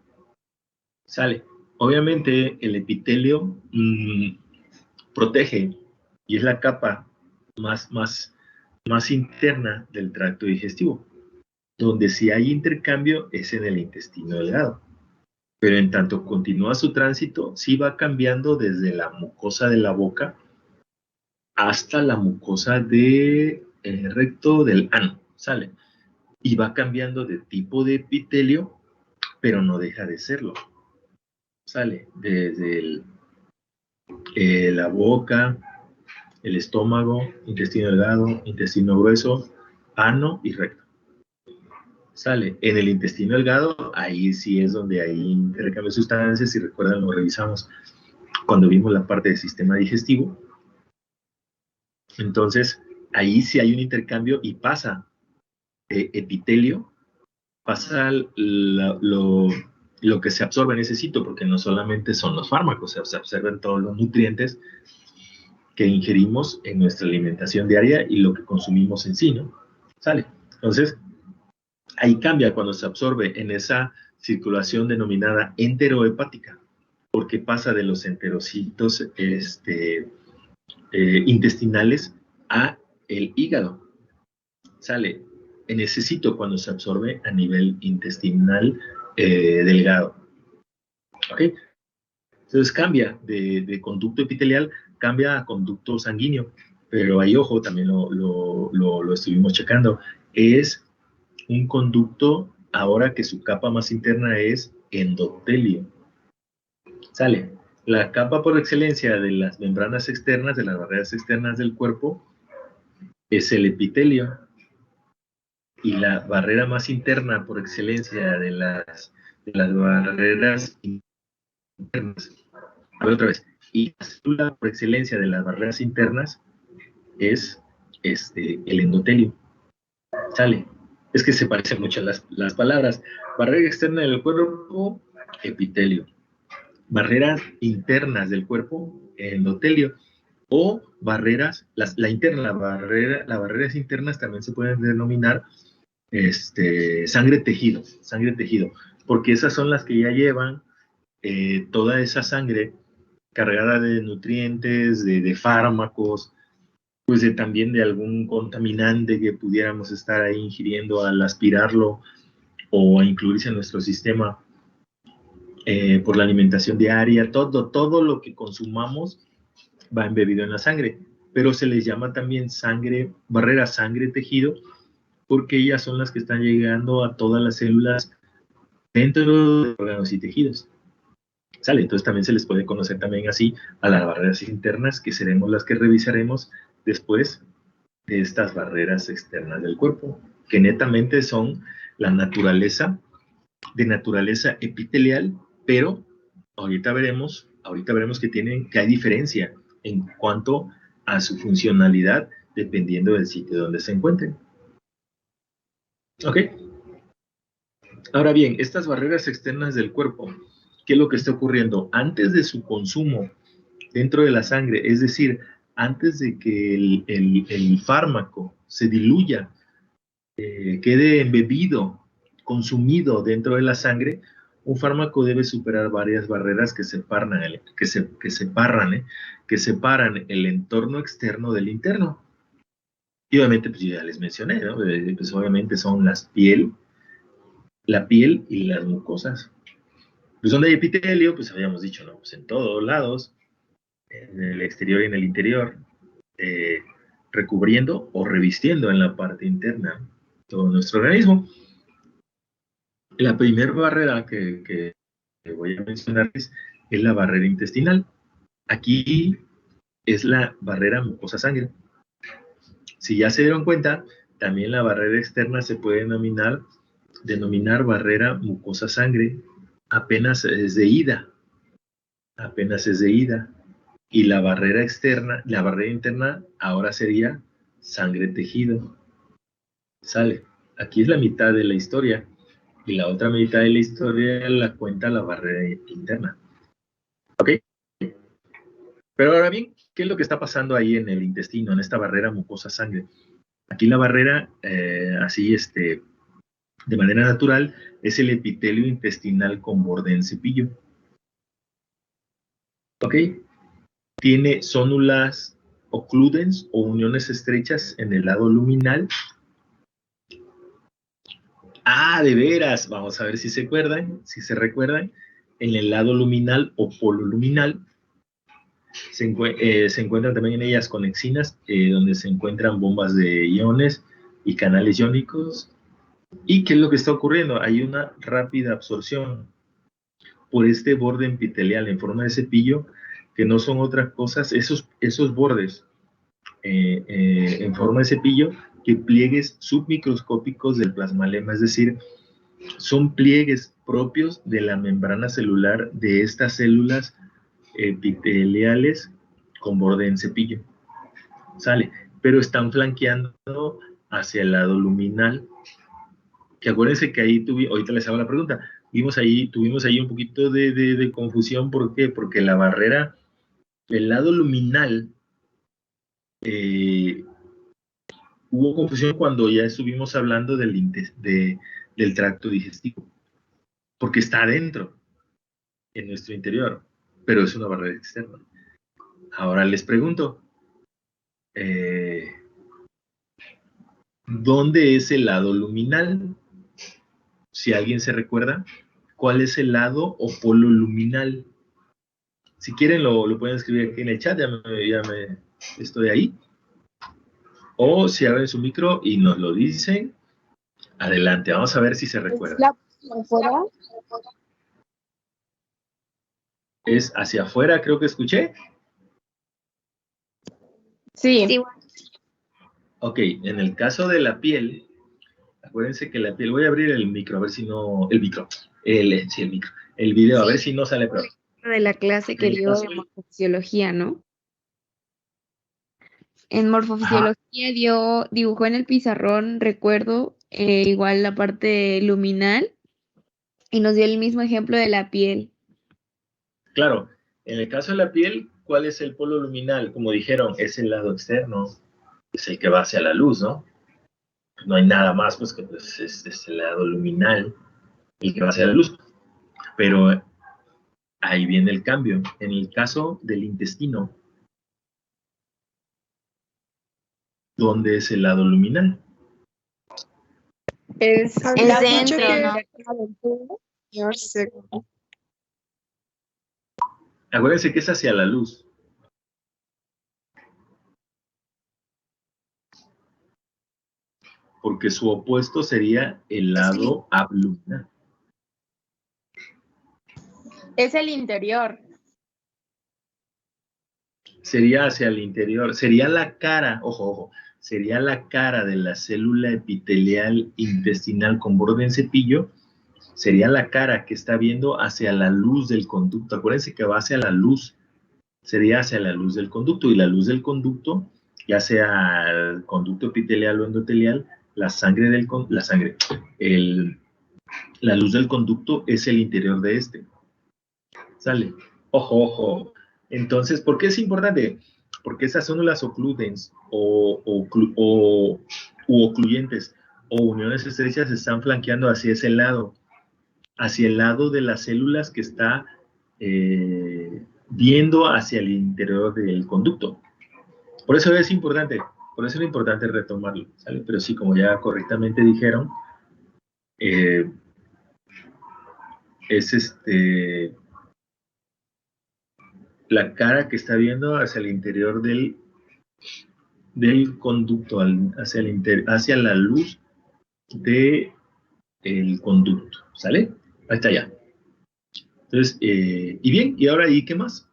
Speaker 1: Sale. Obviamente el epitelio protege y es la capa más interna del tracto digestivo. Donde si hay intercambio es en el intestino delgado. Pero en tanto continúa su tránsito, sí va cambiando desde la mucosa de la boca hasta la mucosa del recto del ano, ¿sale? Y va cambiando de tipo de epitelio, pero no deja de serlo, ¿sale? Desde la boca, el estómago, intestino delgado, intestino grueso, ano y recto. Sale. En el intestino delgado, ahí sí es donde hay intercambio de sustancias, si recuerdan lo revisamos cuando vimos la parte del sistema digestivo. Entonces, ahí sí hay un intercambio y pasa epitelio, pasa lo que se absorbe en ese sitio, porque no solamente son los fármacos, se absorben todos los nutrientes que ingerimos en nuestra alimentación diaria y lo que consumimos en sí, ¿no? Sale. Entonces, ahí cambia cuando se absorbe en esa circulación denominada enterohepática, porque pasa de los enterocitos intestinales a el hígado. Sale en ese sitio cuando se absorbe a nivel intestinal delgado. ¿Ok? Entonces cambia de conducto epitelial, cambia a conducto sanguíneo, pero ahí, ojo, también lo estuvimos checando, es un conducto ahora que su capa más interna es endotelio. Sale. La capa por excelencia de las membranas externas, de las barreras externas del cuerpo, es el epitelio. Y la barrera más interna por excelencia de las barreras internas, a ver otra vez, y la célula por excelencia de las barreras internas es el endotelio. Sale. Es que se parecen mucho las palabras. Barrera externa del cuerpo, epitelio. Barreras internas del cuerpo, endotelio. O barreras, las barreras internas también se pueden denominar sangre tejido, porque esas son las que ya llevan toda esa sangre cargada de nutrientes, de fármacos, pues también de algún contaminante que pudiéramos estar ahí ingiriendo al aspirarlo o a incluirse en nuestro sistema por la alimentación diaria, todo lo que consumamos va embebido en la sangre, pero se les llama también barrera sangre-tejido, porque ellas son las que están llegando a todas las células dentro de órganos y tejidos. ¿Sale? Entonces también se les puede conocer también así a las barreras internas, que seremos las que revisaremos después de estas barreras externas del cuerpo, que netamente son la naturaleza, de naturaleza epitelial, pero ahorita veremos que hay diferencia en cuanto a su funcionalidad dependiendo del sitio donde se encuentren. ¿Ok? Ahora bien, estas barreras externas del cuerpo, ¿qué es lo que está ocurriendo? Antes de su consumo dentro de la sangre, es decir, antes de que el fármaco se diluya, quede embebido, consumido dentro de la sangre, un fármaco debe superar varias barreras que separan el entorno externo del interno. Y obviamente, pues ya les mencioné, ¿no? Pues obviamente son la piel y las mucosas. Pues donde hay epitelio, pues habíamos dicho, ¿no? Pues en todos lados, en el exterior y en el interior, recubriendo o revistiendo en la parte interna todo nuestro organismo. La primera barrera que voy a mencionar es la barrera intestinal. Aquí es la barrera mucosa-sangre. Si ya se dieron cuenta, también la barrera externa se puede denominar barrera mucosa-sangre. Apenas es de ida. Y la barrera interna ahora sería sangre, tejido. Sale. Aquí es la mitad de la historia. Y la otra mitad de la historia la cuenta la barrera interna. ¿Ok? Pero ahora bien, ¿qué es lo que está pasando ahí en el intestino, en esta barrera mucosa-sangre? Aquí la barrera, así, de manera natural, es el epitelio intestinal con borde en cepillo. ¿Ok? Tiene zónulas ocludens o uniones estrechas en el lado luminal. Ah, de veras, vamos a ver si se recuerdan, en el lado luminal o polo luminal se encuentran también en ellas conexinas, donde se encuentran bombas de iones y canales iónicos. ¿Y qué es lo que está ocurriendo? Hay una rápida absorción por este borde epitelial en forma de cepillo, que no son otras cosas, esos bordes en forma de cepillo, que pliegues submicroscópicos del plasmalema, es decir, son pliegues propios de la membrana celular de estas células epiteliales con borde en cepillo. Sale, pero están flanqueando hacia el lado luminal. Que acuérdense que ahí ahorita les hago la pregunta, tuvimos ahí un poquito de confusión. ¿Por qué? Porque la barrera, el lado luminal, hubo confusión cuando ya estuvimos hablando del tracto digestivo, porque está adentro, en nuestro interior, pero es una barrera externa. Ahora les pregunto, ¿dónde es el lado luminal? Si alguien se recuerda, ¿cuál es el lado o polo luminal? Si quieren lo pueden escribir aquí en el chat, ya me estoy ahí. O si abren su micro y nos lo dicen, adelante, vamos a ver si se recuerda. ¿Es hacia afuera, creo que escuché?
Speaker 2: Sí.
Speaker 1: Ok, en el caso de la piel, acuérdense que la piel, voy a abrir el micro, a ver si no, el micro, el video, a ver si no sale peor.
Speaker 2: De la clase que dio de morfofisiología, ¿no? En morfofisiología dibujó en el pizarrón, recuerdo, igual la parte luminal y nos dio el mismo ejemplo de la piel.
Speaker 1: Claro, en el caso de la piel, ¿cuál es el polo luminal? Como dijeron, es el lado externo, es el que va hacia la luz, ¿no? No hay nada más, pues que pues, es el lado luminal, el que va hacia la luz. Pero ahí viene el cambio. En el caso del intestino, ¿dónde es el lado luminal?
Speaker 2: Es
Speaker 3: el
Speaker 2: centro, ¿no?
Speaker 1: Acuérdense que es hacia la luz. Porque su opuesto sería el lado abluminal.
Speaker 3: Es el interior.
Speaker 1: Sería hacia el interior, sería la cara, ojo, sería la cara de la célula epitelial intestinal con borde en cepillo, sería la cara que está viendo hacia la luz del conducto. Acuérdense que va hacia la luz, sería hacia la luz del conducto, y la luz del conducto, ya sea el conducto epitelial o endotelial, la luz del conducto es el interior de este. ¿Sale? Ojo. Entonces, ¿por qué es importante? Porque esas células ocludens u ocluyentes o uniones estrechas están flanqueando hacia ese lado, hacia el lado de las células que está viendo hacia el interior del conducto. Por eso es importante retomarlo, ¿sale? Pero sí, como ya correctamente dijeron, es la cara que está viendo hacia el interior del conducto, hacia la luz del conducto, ¿sale? Ahí está ya. Entonces, y bien, y ahora, ¿y qué más?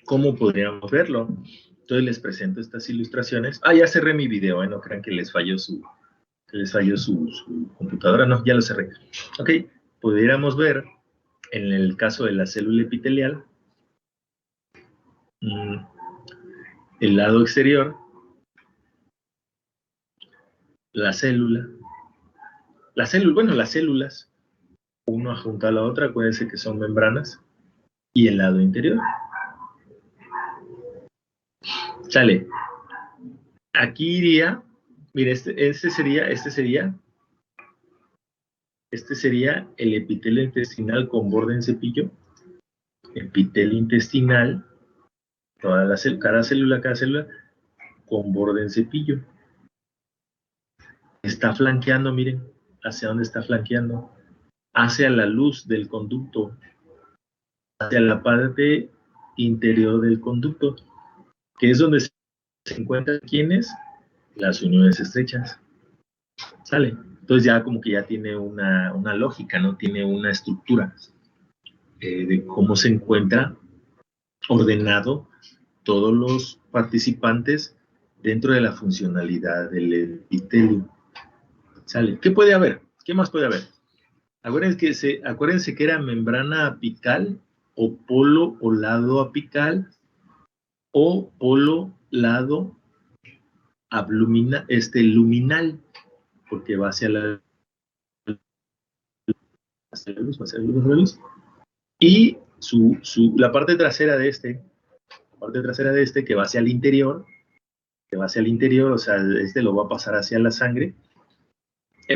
Speaker 1: ¿Cómo podríamos verlo? Entonces les presento estas ilustraciones. Ya cerré mi video, no crean que les falló su computadora, no, ya lo cerré. Ok, pudiéramos ver En el caso de la célula epitelial, el lado exterior, las células, una junto a la otra, acuérdense que son membranas, y el lado interior. Sale. Aquí iría, mire, este sería el epitelio intestinal con borde en cepillo, epitelio intestinal, cada célula con borde en cepillo. Está flanqueando, miren, ¿hacia dónde está flanqueando? Hacia la luz del conducto, hacia la parte interior del conducto, que es donde se encuentran ¿quiénes? Las uniones estrechas. ¿Sale? Entonces ya como que ya tiene una lógica, ¿no? Tiene una estructura de cómo se encuentra ordenado todos los participantes dentro de la funcionalidad del epitelio. ¿Sale? ¿Qué puede haber? ¿Qué más puede haber? Acuérdense que era membrana apical o polo o lado apical o polo lado luminal, porque va hacia la luz. Y la parte trasera de que va hacia el interior, o sea, lo va a pasar hacia la sangre,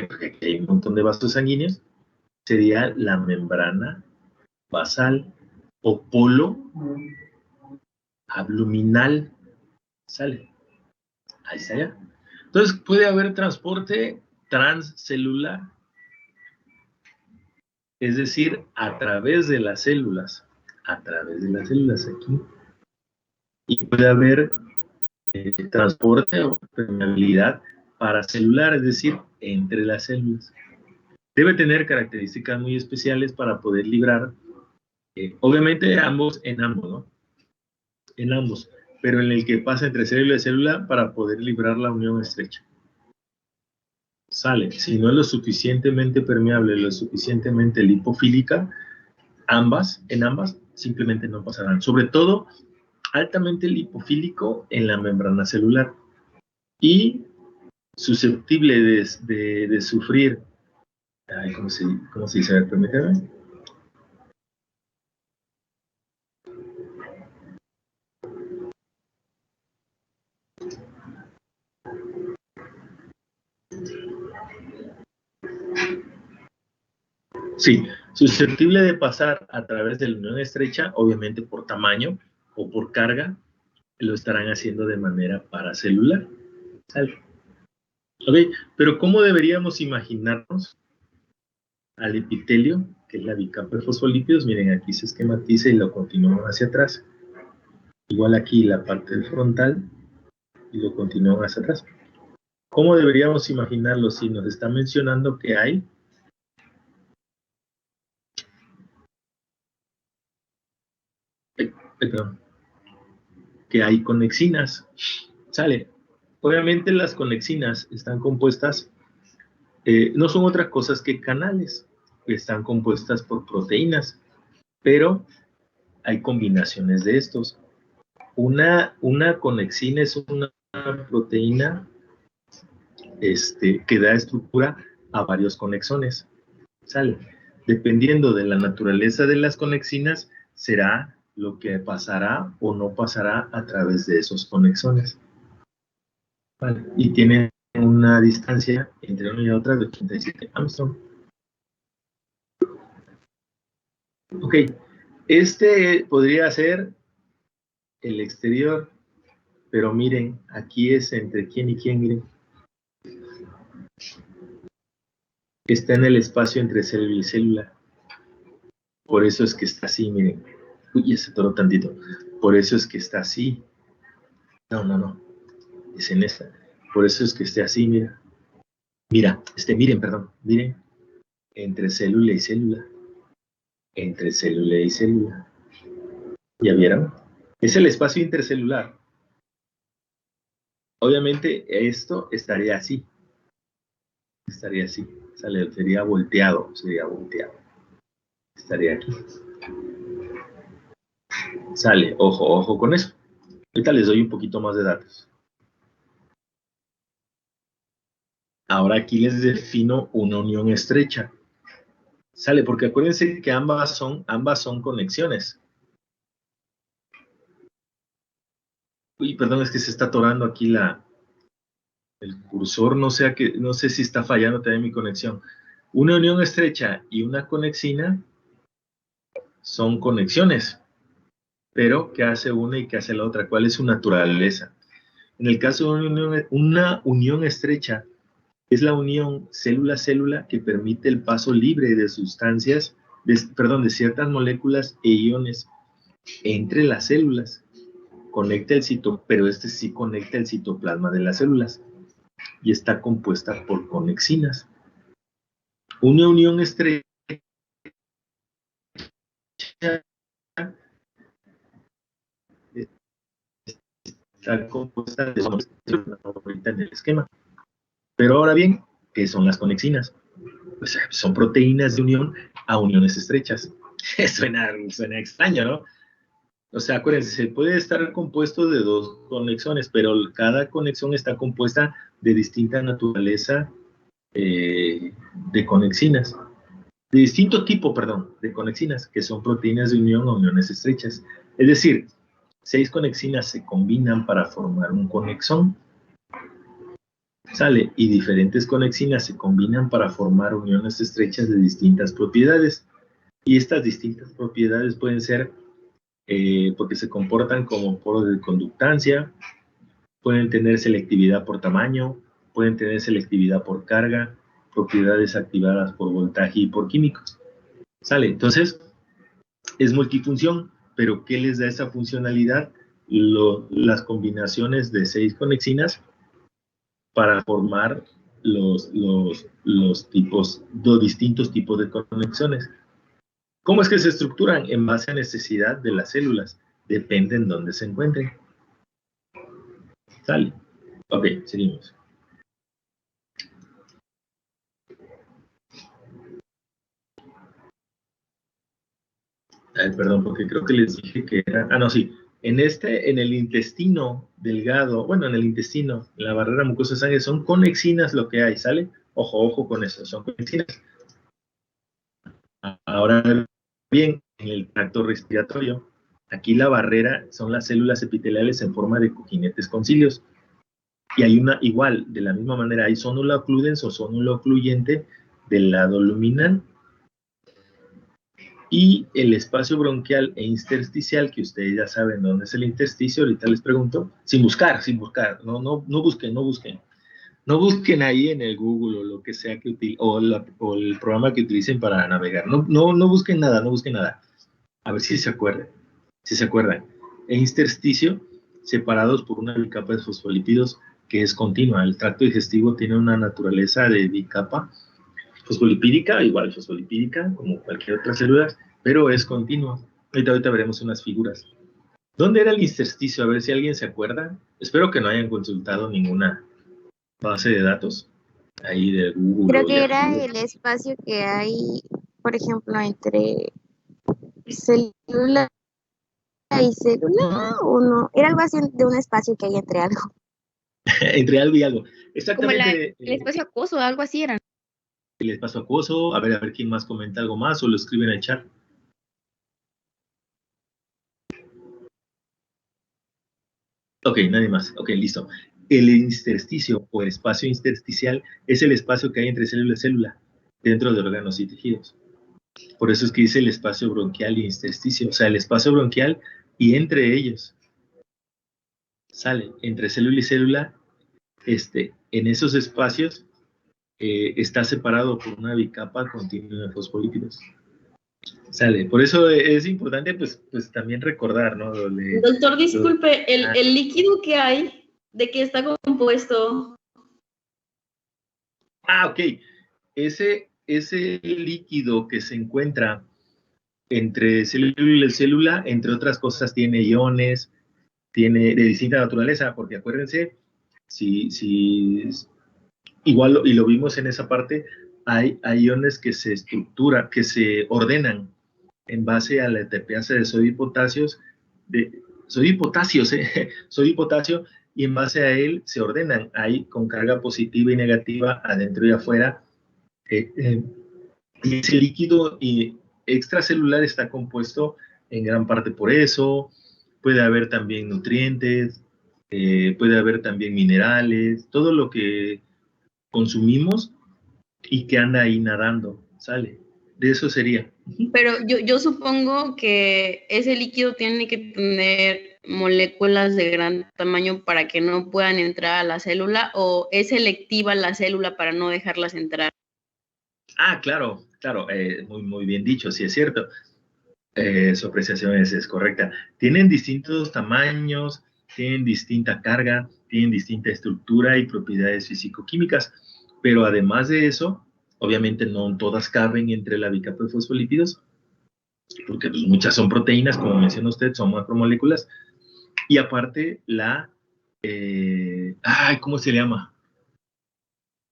Speaker 1: porque aquí hay un montón de vasos sanguíneos, sería la membrana basal o polo abluminal. ¿Sale? Ahí está ya. Entonces puede haber transporte transcelular, es decir, a través de las células aquí. Y puede haber transporte o permeabilidad paracelular, es decir, entre las células. Debe tener características muy especiales para poder librar, obviamente en ambos, ¿no? En ambos, pero en el que pasa entre célula y célula para poder librar la unión estrecha. Sale, si no es lo suficientemente permeable, lo suficientemente lipofílica, en ambas simplemente no pasarán. Sobre todo, altamente lipofílico en la membrana celular y susceptible de sufrir, ¿cómo se dice? A ver, permítame. Sí, susceptible de pasar a través de la unión estrecha, obviamente por tamaño o por carga, lo estarán haciendo de manera paracelular. ¿Sale? Ok, pero ¿cómo deberíamos imaginarnos al epitelio, que es la bicapa de fosfolípidos? Miren, aquí se esquematiza y lo continúan hacia atrás. Igual aquí la parte del frontal y lo continúan hacia atrás. ¿Cómo deberíamos imaginarlo si nos está mencionando que hay conexinas? Sale. Obviamente las conexinas están compuestas, no son otras cosas que canales, están compuestas por proteínas, pero hay combinaciones de estos. Una conexina es una proteína que da estructura a varios conexones. ¿Sale? Dependiendo de la naturaleza de las conexinas, será lo que pasará o no pasará a través de esos conexones. ¿Vale? Y tienen una distancia entre una y otra de 87 Armstrong. Ok, podría ser el exterior, pero miren, aquí es entre quién y quién, miren. Está en el espacio entre célula y célula. Por eso es que está así, miren. Uy, se atoró tantito. Por eso es que está así. No. Es en esta. Por eso es que esté así, mira. Miren. Entre célula y célula. Entre célula y célula. ¿Ya vieron? Es el espacio intercelular. Obviamente esto estaría así. Sería volteado. estaría aquí. Sale, ojo con eso. Ahorita les doy un poquito más de datos. Ahora aquí les defino una unión estrecha. Sale, porque acuérdense que ambas son conexiones. Uy, perdón, es que se está atorando aquí el cursor, no sé si está fallando también mi conexión. Una unión estrecha y una conexina son conexiones, pero ¿qué hace una y qué hace la otra? ¿Cuál es su naturaleza? En el caso de una unión estrecha, es la unión célula-célula que permite el paso libre de sustancias, de ciertas moléculas e iones entre las células. Pero este sí conecta el citoplasma de las células y está compuesta por conexinas. Una unión estrecha está compuesta de ahorita en el esquema. Pero ahora bien, ¿qué son las conexinas? Pues son proteínas de unión a uniones estrechas. suena extraño, ¿no? O sea, acuérdense, se puede estar compuesto de dos conexiones, pero cada conexión está compuesta de distinta naturaleza de conexinas. De distinto tipo, perdón, de conexinas, que son proteínas de unión a uniones estrechas. Es decir, 6 conexinas se combinan para formar un conexón. Sale, y diferentes conexinas se combinan para formar uniones estrechas de distintas propiedades. Y estas distintas propiedades pueden ser porque se comportan como poros de conductancia, pueden tener selectividad por tamaño, pueden tener selectividad por carga, propiedades activadas por voltaje y por químicos. Sale, entonces es multifunción, pero ¿qué les da esa funcionalidad? Las combinaciones de 6 conexinas para formar los distintos tipos de conexiones. ¿Cómo es que se estructuran? En base a necesidad de las células. Depende en dónde se encuentren. ¿Sale? Ok, seguimos. Perdón, porque creo que les dije que era... Ah, no, sí. En el intestino delgado, bueno, en el intestino, en la barrera mucosa de sangre, son conexinas lo que hay, ¿sale? Ojo con eso, son conexinas. Ahora bien, en el tracto respiratorio, aquí la barrera son las células epiteliales en forma de cojinetes con cilios. Y hay igual, de la misma manera, hay zónula occludens o zónula ocluyente del lado luminal. Y el espacio bronquial e intersticial, que ustedes ya saben dónde es el intersticio, ahorita les pregunto, sin buscar, no busquen. No busquen ahí en el Google o lo que sea que utilicen, o el programa que utilicen para navegar. No busquen nada, no busquen nada. A ver si se acuerdan. El intersticio, separados por una bicapa de fosfolípidos que es continua. El tracto digestivo tiene una naturaleza de bicapa fosfolipídica, igual fosfolipídica, como cualquier otra célula, pero es continua. Ahorita veremos unas figuras. ¿Dónde era el intersticio? A ver si alguien se acuerda. Espero que no hayan consultado ninguna base de datos ahí de Google.
Speaker 3: Creo que era el espacio que hay, por ejemplo, entre célula y célula, o no. Era algo así de un espacio que hay entre algo.
Speaker 1: Entre algo y algo.
Speaker 2: Como
Speaker 1: Exactamente.
Speaker 2: el espacio acuoso, algo así era.
Speaker 1: El espacio acuoso. A ver quién más comenta algo más o lo escribe en el chat. Ok, nadie más. Ok, listo. El intersticio o el espacio intersticial es el espacio que hay entre célula y célula dentro de órganos y tejidos. Por eso es que dice el espacio bronquial y intersticio. O sea, el espacio bronquial y entre ellos. Sale entre célula y célula. En esos espacios está separado por una bicapa continua de fosfolípidos. Sale, por eso es importante pues también recordar, ¿no?
Speaker 4: Doctor, disculpe, el líquido que hay, ¿de qué está compuesto?
Speaker 1: Ok. Ese líquido que se encuentra entre célula y célula, entre otras cosas, tiene iones, tiene de distinta naturaleza, porque acuérdense, igual, y lo vimos en esa parte, hay iones que se estructuran, que se ordenan en base a la ATPasa de sodio y potasios, sodio y potasio, y en base a él se ordenan ahí con carga positiva y negativa adentro y afuera. Y ese líquido extracelular está compuesto en gran parte por eso. Puede haber también nutrientes, puede haber también minerales, todo lo que consumimos y que anda ahí nadando, sale. De eso sería.
Speaker 4: Pero yo supongo que ese líquido tiene que tener moléculas de gran tamaño para que no puedan entrar a la célula, o es selectiva la célula para no dejarlas entrar.
Speaker 1: Ah, claro, muy bien dicho, sí es cierto. Su apreciación es correcta. Tienen distintos tamaños, tienen distinta carga, tienen distinta estructura y propiedades físico-químicas, pero además de eso, obviamente no todas caben entre la bicapa de fosfolípidos, porque pues, muchas son proteínas, como menciona usted, son macromoléculas, y aparte ¿cómo se le llama?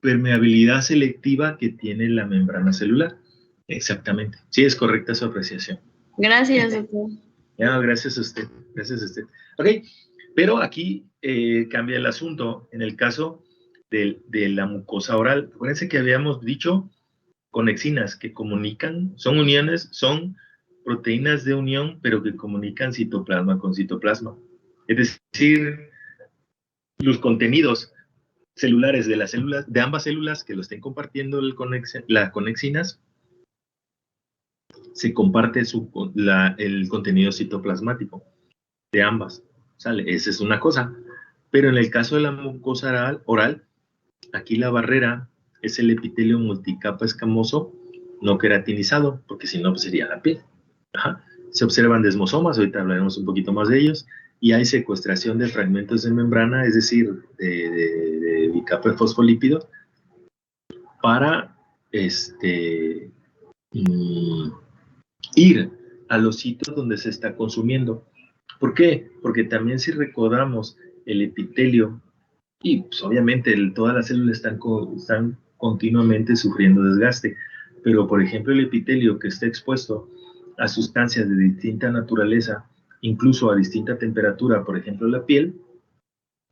Speaker 1: Permeabilidad selectiva que tiene la membrana celular. Exactamente. Sí, es correcta su apreciación.
Speaker 4: Gracias, doctor.
Speaker 1: No, gracias a usted. Gracias a usted. Ok, pero aquí cambia el asunto. En el caso de la mucosa oral, acuérdense que habíamos dicho conexinas que comunican, son uniones, son proteínas de unión, pero que comunican citoplasma con citoplasma. Es decir, los contenidos celulares de las células, de ambas células que lo estén compartiendo las conexinas, se comparte el contenido citoplasmático de ambas. ¿Sale? Esa es una cosa. Pero en el caso de la mucosa oral, aquí la barrera es el epitelio multicapa escamoso no queratinizado, porque si no, pues sería la piel. Ajá. Se observan desmosomas, ahorita hablaremos un poquito más de ellos, y hay secuestración de fragmentos de membrana, es decir, de bicapa de fosfolípido, para ir a los sitios donde se está consumiendo. ¿Por qué? Porque también si recordamos el epitelio, y pues obviamente todas las células están continuamente sufriendo desgaste, pero por ejemplo el epitelio que está expuesto a sustancias de distinta naturaleza, incluso a distinta temperatura, por ejemplo la piel,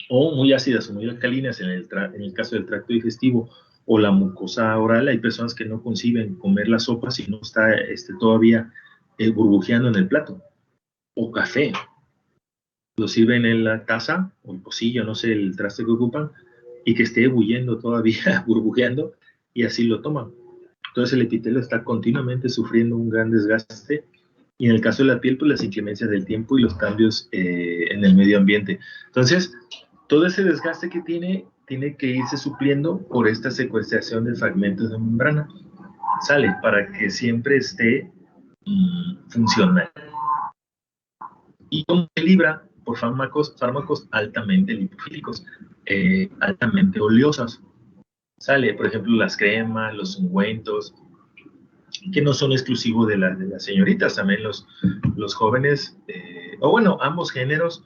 Speaker 1: o muy ácidas o muy alcalinas en el caso del tracto digestivo o la mucosa oral, hay personas que no conciben comer la sopa si no está todavía burbujeando en el plato, o café, lo sirven en la taza o el pocillo, no sé, el traste que ocupan, y que esté ebulliendo todavía, burbujeando, y así lo toman. Entonces el epitelio está continuamente sufriendo un gran desgaste, y en el caso de la piel, pues las inclemencias del tiempo y los cambios en el medio ambiente. Entonces, todo ese desgaste que tiene que irse supliendo por esta secuestración de fragmentos de membrana. Sale para que siempre esté funcional. Y cómo se libra por fármacos altamente lipofílicos, altamente oleosos. Sale, por ejemplo, las cremas, los ungüentos, que no son exclusivos de las señoritas, también los jóvenes, o bueno, ambos géneros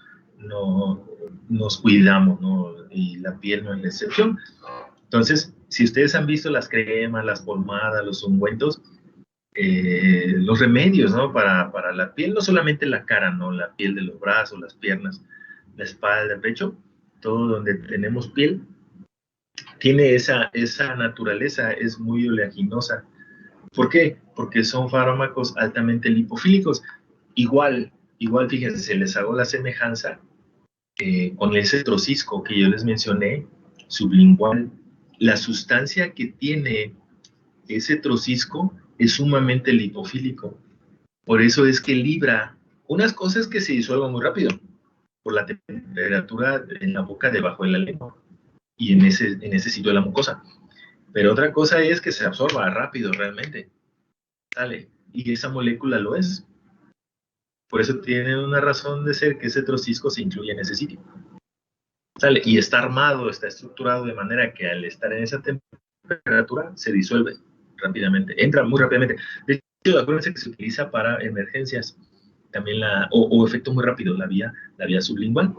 Speaker 1: nos cuidamos, ¿no? Y la piel no es la excepción. Entonces, si ustedes han visto las cremas, las pomadas, los ungüentos, los remedios, ¿no? Para la piel, no solamente la cara, ¿no? La piel de los brazos, las piernas, la espalda, el pecho, todo donde tenemos piel, tiene esa naturaleza, es muy oleaginosa. ¿Por qué? Porque son fármacos altamente lipofílicos. Igual, fíjense, se les hago la semejanza con ese trocisco que yo les mencioné, sublingual. La sustancia que tiene ese trocisco es sumamente lipofílico. Por eso es que libra unas cosas que se disuelvan muy rápido por la temperatura en la boca debajo de la lengua y en ese sitio de la mucosa. Pero otra cosa es que se absorba rápido realmente. ¿Sale? Y esa molécula lo es. Por eso tiene una razón de ser que ese trocisco se incluye en ese sitio. ¿Sale? Y está armado, está estructurado de manera que al estar en esa temperatura se disuelve rápidamente, entra muy rápidamente. De hecho, acuérdense que se utiliza para emergencias, también o efecto muy rápido, la vía sublingual,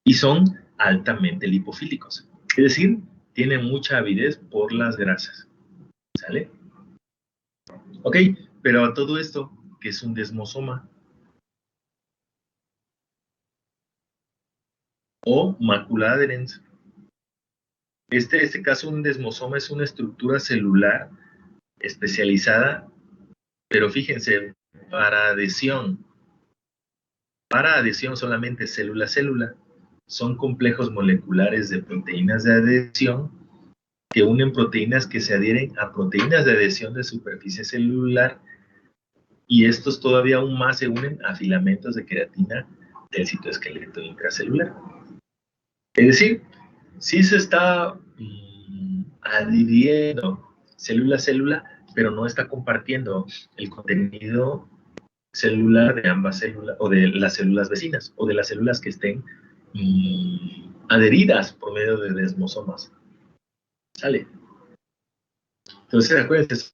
Speaker 1: y son altamente lipofílicos. Es decir, tienen mucha avidez por las grasas. ¿Sale? Ok, pero a todo esto, que es un desmosoma. O mácula adherens. Este caso, un desmosoma es una estructura celular especializada, pero fíjense, para adhesión solamente célula a célula. Son complejos moleculares de proteínas de adhesión que unen proteínas que se adhieren a proteínas de adhesión de superficie celular, y estos todavía aún más se unen a filamentos de queratina del citoesqueleto intracelular. Es decir, sí se está adhiriendo célula a célula, pero no está compartiendo el contenido celular de ambas células, o de las células vecinas, o de las células que estén adheridas por medio de desmosomas. ¿Sale? Entonces, acuérdense,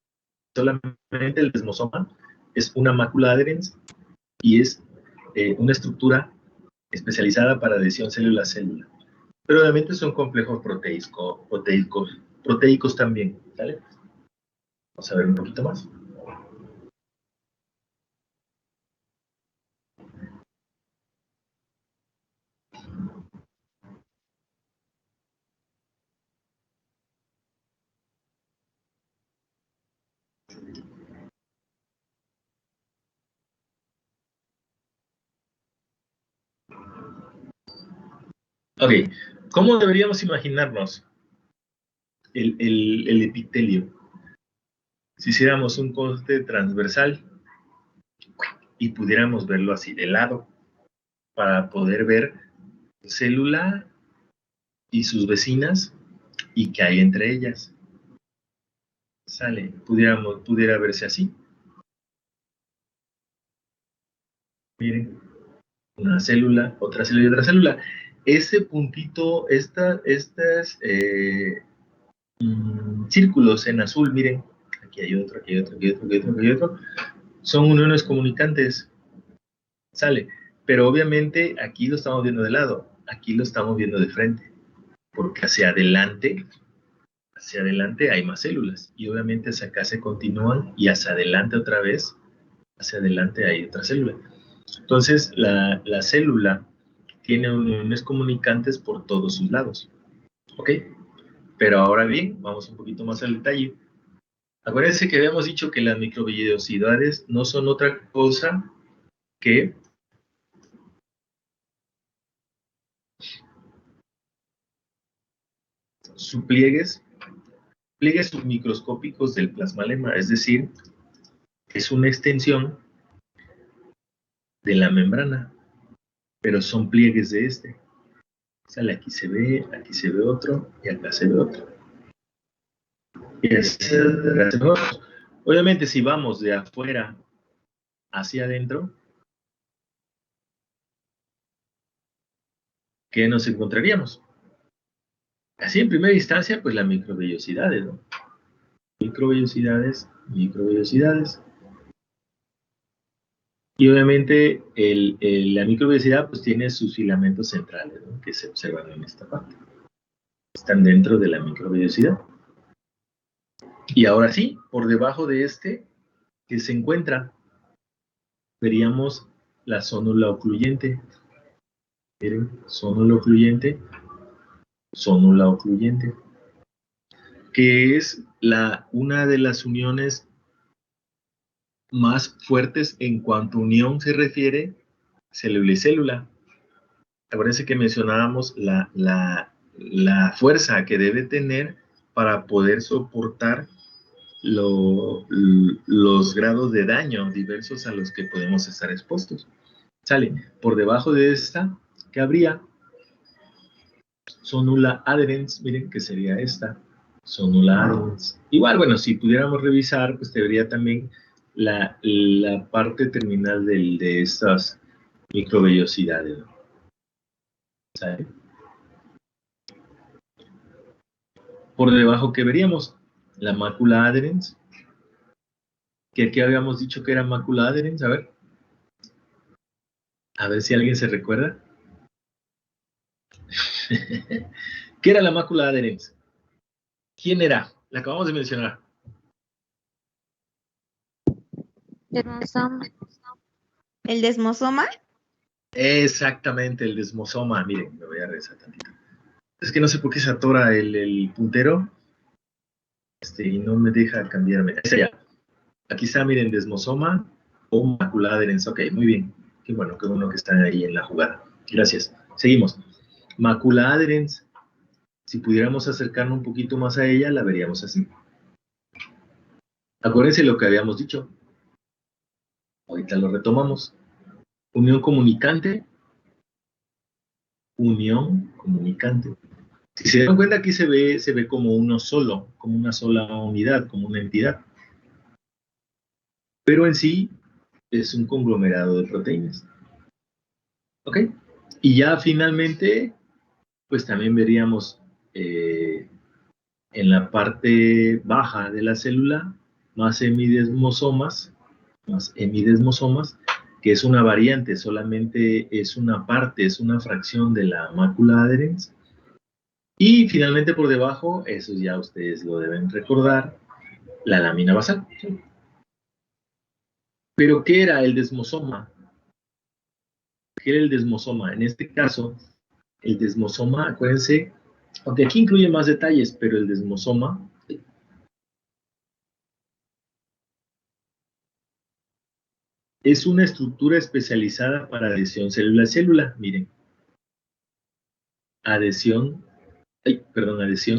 Speaker 1: solamente el desmosoma es una mácula adherens y es una estructura especializada para adhesión célula a célula. Pero obviamente son complejos proteicos también. ¿Sale? Vamos a ver un poquito más. Ok, ¿cómo deberíamos imaginarnos el epitelio? Si hiciéramos un corte transversal y pudiéramos verlo así de lado, para poder ver célula y sus vecinas y qué hay entre ellas. ¿Sale? Pudiera verse así. Miren, una célula, otra célula y otra célula. Ese puntito, estas círculos en azul, miren, aquí hay otro, aquí hay otro, aquí hay otro, aquí hay otro, aquí hay otro, son uniones comunicantes. ¿Sale? Pero obviamente aquí lo estamos viendo de lado, aquí lo estamos viendo de frente, porque hacia adelante hay más células, y obviamente hacia acá se continúan, y hacia adelante otra vez, hacia adelante hay otra célula. Entonces, la célula tiene uniones comunicantes por todos sus lados. ¿Ok? Pero ahora bien, vamos un poquito más al detalle. Acuérdense que habíamos dicho que las microvellosidades no son otra cosa que pliegues submicroscópicos del plasmalema, es decir, es una extensión de la membrana, pero son pliegues de este. Sale, aquí se ve otro, y acá se ve otro. Y así, obviamente, si vamos de afuera hacia adentro, ¿qué nos encontraríamos? Así en primera instancia, pues las microvellosidades, ¿no? Microvellosidades. Y obviamente la microvellosidad pues tiene sus filamentos centrales, ¿no? Que se observan en esta parte. Están dentro de la microvellosidad. Y ahora sí, por debajo de este, que se encuentra, veríamos la zónula ocluyente. Miren, zónula ocluyente, que es una de las uniones más fuertes en cuanto a unión se refiere, célula y célula. Acuérdense que mencionábamos la fuerza que debe tener para poder soportar los grados de daño diversos a los que podemos estar expuestos. Sale, por debajo de esta, ¿qué habría? Zónula adherens, miren que sería esta, zónula adherens. Igual, bueno, si pudiéramos revisar, pues te vería también la parte terminal de estas microvellosidades, ¿no? ¿Sale? Por debajo, ¿qué veríamos? La mácula adherens, que aquí habíamos dicho que era mácula adherens, a ver si alguien se recuerda. ¿Qué era la mácula adherens? ¿Quién era? La acabamos de mencionar.
Speaker 3: Desmosoma.
Speaker 2: ¿El desmosoma?
Speaker 1: Exactamente, el desmosoma. Miren, me voy a regresar tantito. Es que no sé por qué se atora el puntero y no me deja cambiarme. Aquí está, miren, desmosoma o maculada adherencia. Ok, muy bien. Qué bueno que están ahí en la jugada. Gracias. Seguimos. Maculada adherencia. Si pudiéramos acercarnos un poquito más a ella, la veríamos así. Acuérdense lo que habíamos dicho. Ahorita lo retomamos. Unión comunicante. Unión comunicante. Si se dan cuenta, aquí se ve como uno solo, como una sola unidad, como una entidad. Pero en sí es un conglomerado de proteínas. ¿Ok? Y ya finalmente, pues también veríamos en la parte baja de la célula más hemidesmosomas, que es una variante, solamente es una parte, es una fracción de la mácula adherens. Y finalmente por debajo, eso ya ustedes lo deben recordar, la lámina basal. Pero ¿qué era el desmosoma? ¿Qué era el desmosoma? En este caso, el desmosoma, acuérdense, aunque aquí incluye más detalles, pero el desmosoma es una estructura especializada para adhesión célula-célula. Miren, adhesión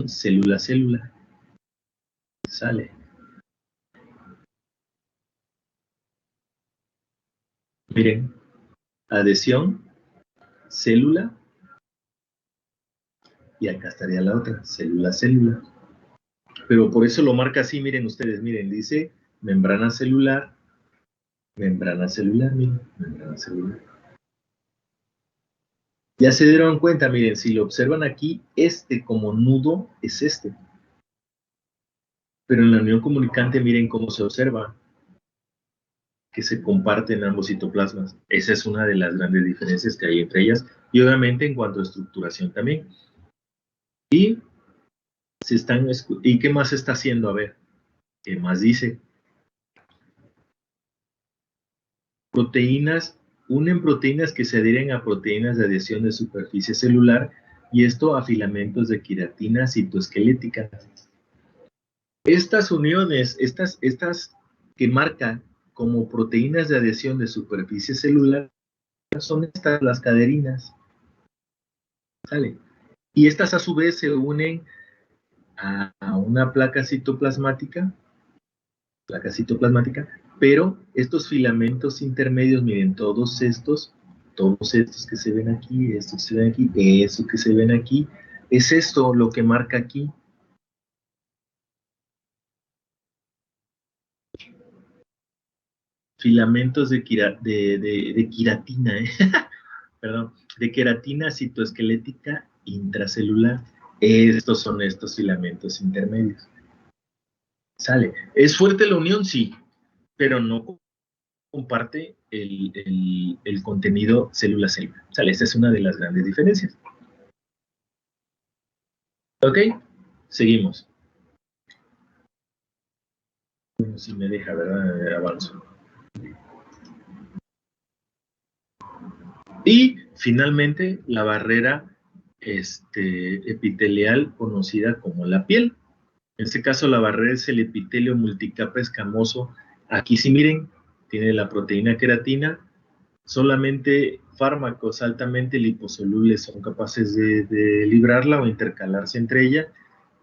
Speaker 1: célula-célula. Sale. Miren, adhesión, célula, y acá estaría la otra, célula-célula. Pero por eso lo marca así, miren ustedes, miren, dice membrana celular, miren, membrana celular. Ya se dieron cuenta, miren, si lo observan aquí, como nudo es este. Pero en la unión comunicante, miren cómo se observa que se comparten ambos citoplasmas. Esa es una de las grandes diferencias que hay entre ellas, y obviamente en cuanto a estructuración también. ¿Y qué más se está haciendo? A ver, ¿qué más dice? Proteínas, unen proteínas que se adhieren a proteínas de adhesión de superficie celular, y esto a filamentos de queratina citoesquelética. Estas uniones, estas que marcan como proteínas de adhesión de superficie celular, son estas las caderinas. ¿Sale? Y estas a su vez se unen a una placa citoplasmática, pero estos filamentos intermedios, miren, todos estos que se ven aquí, estos que se ven aquí, eso que se ven aquí, es esto lo que marca aquí. Filamentos de queratina, perdón, de queratina citoesquelética intracelular. Estos son estos filamentos intermedios. ¿Sale? ¿Es fuerte la unión? Sí, pero no comparte el contenido célula-célula. ¿Sale? Esta es una de las grandes diferencias. ¿Ok? Seguimos. Bueno, si me deja, ¿verdad? Avanzo. Y finalmente la barrera epitelial conocida como la piel. En este caso la barrera es el epitelio multicapa escamoso. Aquí sí miren, tiene la proteína queratina. Solamente fármacos altamente liposolubles son capaces de librarla o intercalarse entre ella,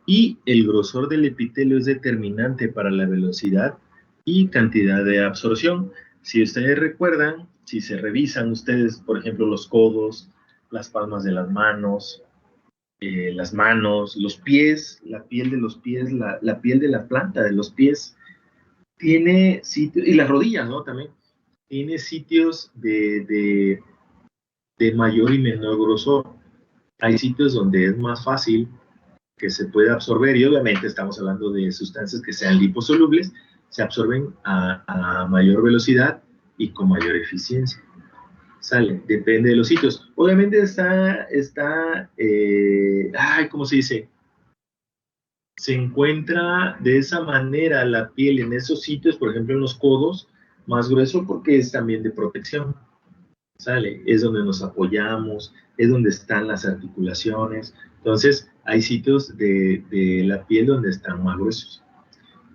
Speaker 1: y el grosor del epitelio es determinante para la velocidad y cantidad de absorción. Si ustedes recuerdan, si se revisan ustedes, por ejemplo, los codos, las palmas de las manos, los pies, la piel de los pies, la piel de la planta de los pies, tiene sitios, y las rodillas, ¿no? También tiene sitios de mayor y menor grosor. Hay sitios donde es más fácil que se pueda absorber, y obviamente estamos hablando de sustancias que sean liposolubles, se absorben a mayor velocidad y con mayor eficiencia. Sale, depende de los sitios. Obviamente ¿cómo se dice? Se encuentra de esa manera la piel en esos sitios, por ejemplo en los codos, más grueso porque es también de protección, ¿sale? Es donde nos apoyamos, es donde están las articulaciones. Entonces, hay sitios de la piel donde están más gruesos,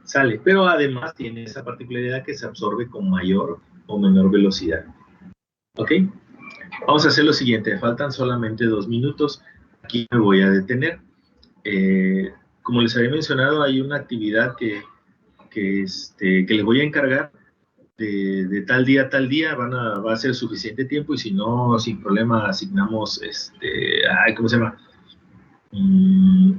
Speaker 1: ¿sale? Pero además tiene esa particularidad que se absorbe con mayor o menor velocidad. ¿Ok? Vamos a hacer lo siguiente, faltan solamente 2 minutos. Aquí me voy a detener. Como les había mencionado, hay una actividad que les voy a encargar de tal día a tal día, va a ser suficiente tiempo y si no, sin problema asignamos, ¿cómo se llama?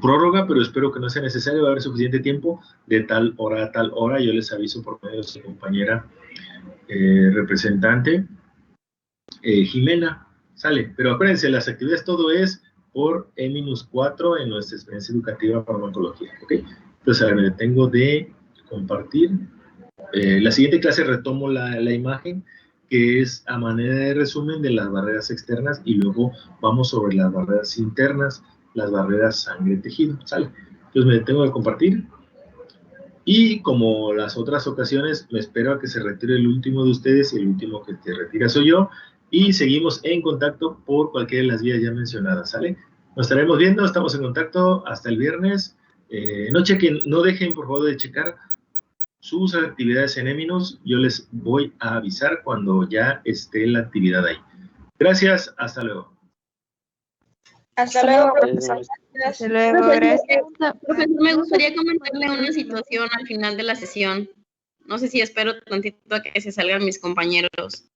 Speaker 1: Prórroga, pero espero que no sea necesario, va a haber suficiente tiempo de tal hora a tal hora. Yo les aviso por medio de su compañera representante, Jimena, sale. Pero acuérdense, las actividades todo es por E-4 en nuestra experiencia educativa farmacología, ¿ok? Entonces, a ver, me detengo de compartir. La siguiente clase retomo la imagen, que es a manera de resumen de las barreras externas y luego vamos sobre las barreras internas, las barreras sangre-tejido, ¿sale? Entonces me detengo de compartir y como las otras ocasiones me espero a que se retire el último de ustedes y el último que te retira soy yo y seguimos en contacto por cualquiera de las vías ya mencionadas, ¿sale? Nos estaremos viendo, estamos en contacto hasta el viernes. No dejen por favor de checar sus actividades en Eminos, yo les voy a avisar cuando ya esté la actividad ahí. Gracias, hasta luego.
Speaker 3: Hasta luego,
Speaker 2: profesor. Hasta luego, gracias.
Speaker 4: Profesor, me gustaría comentarle una situación al final de la sesión. No sé si espero tantito a que se salgan mis compañeros.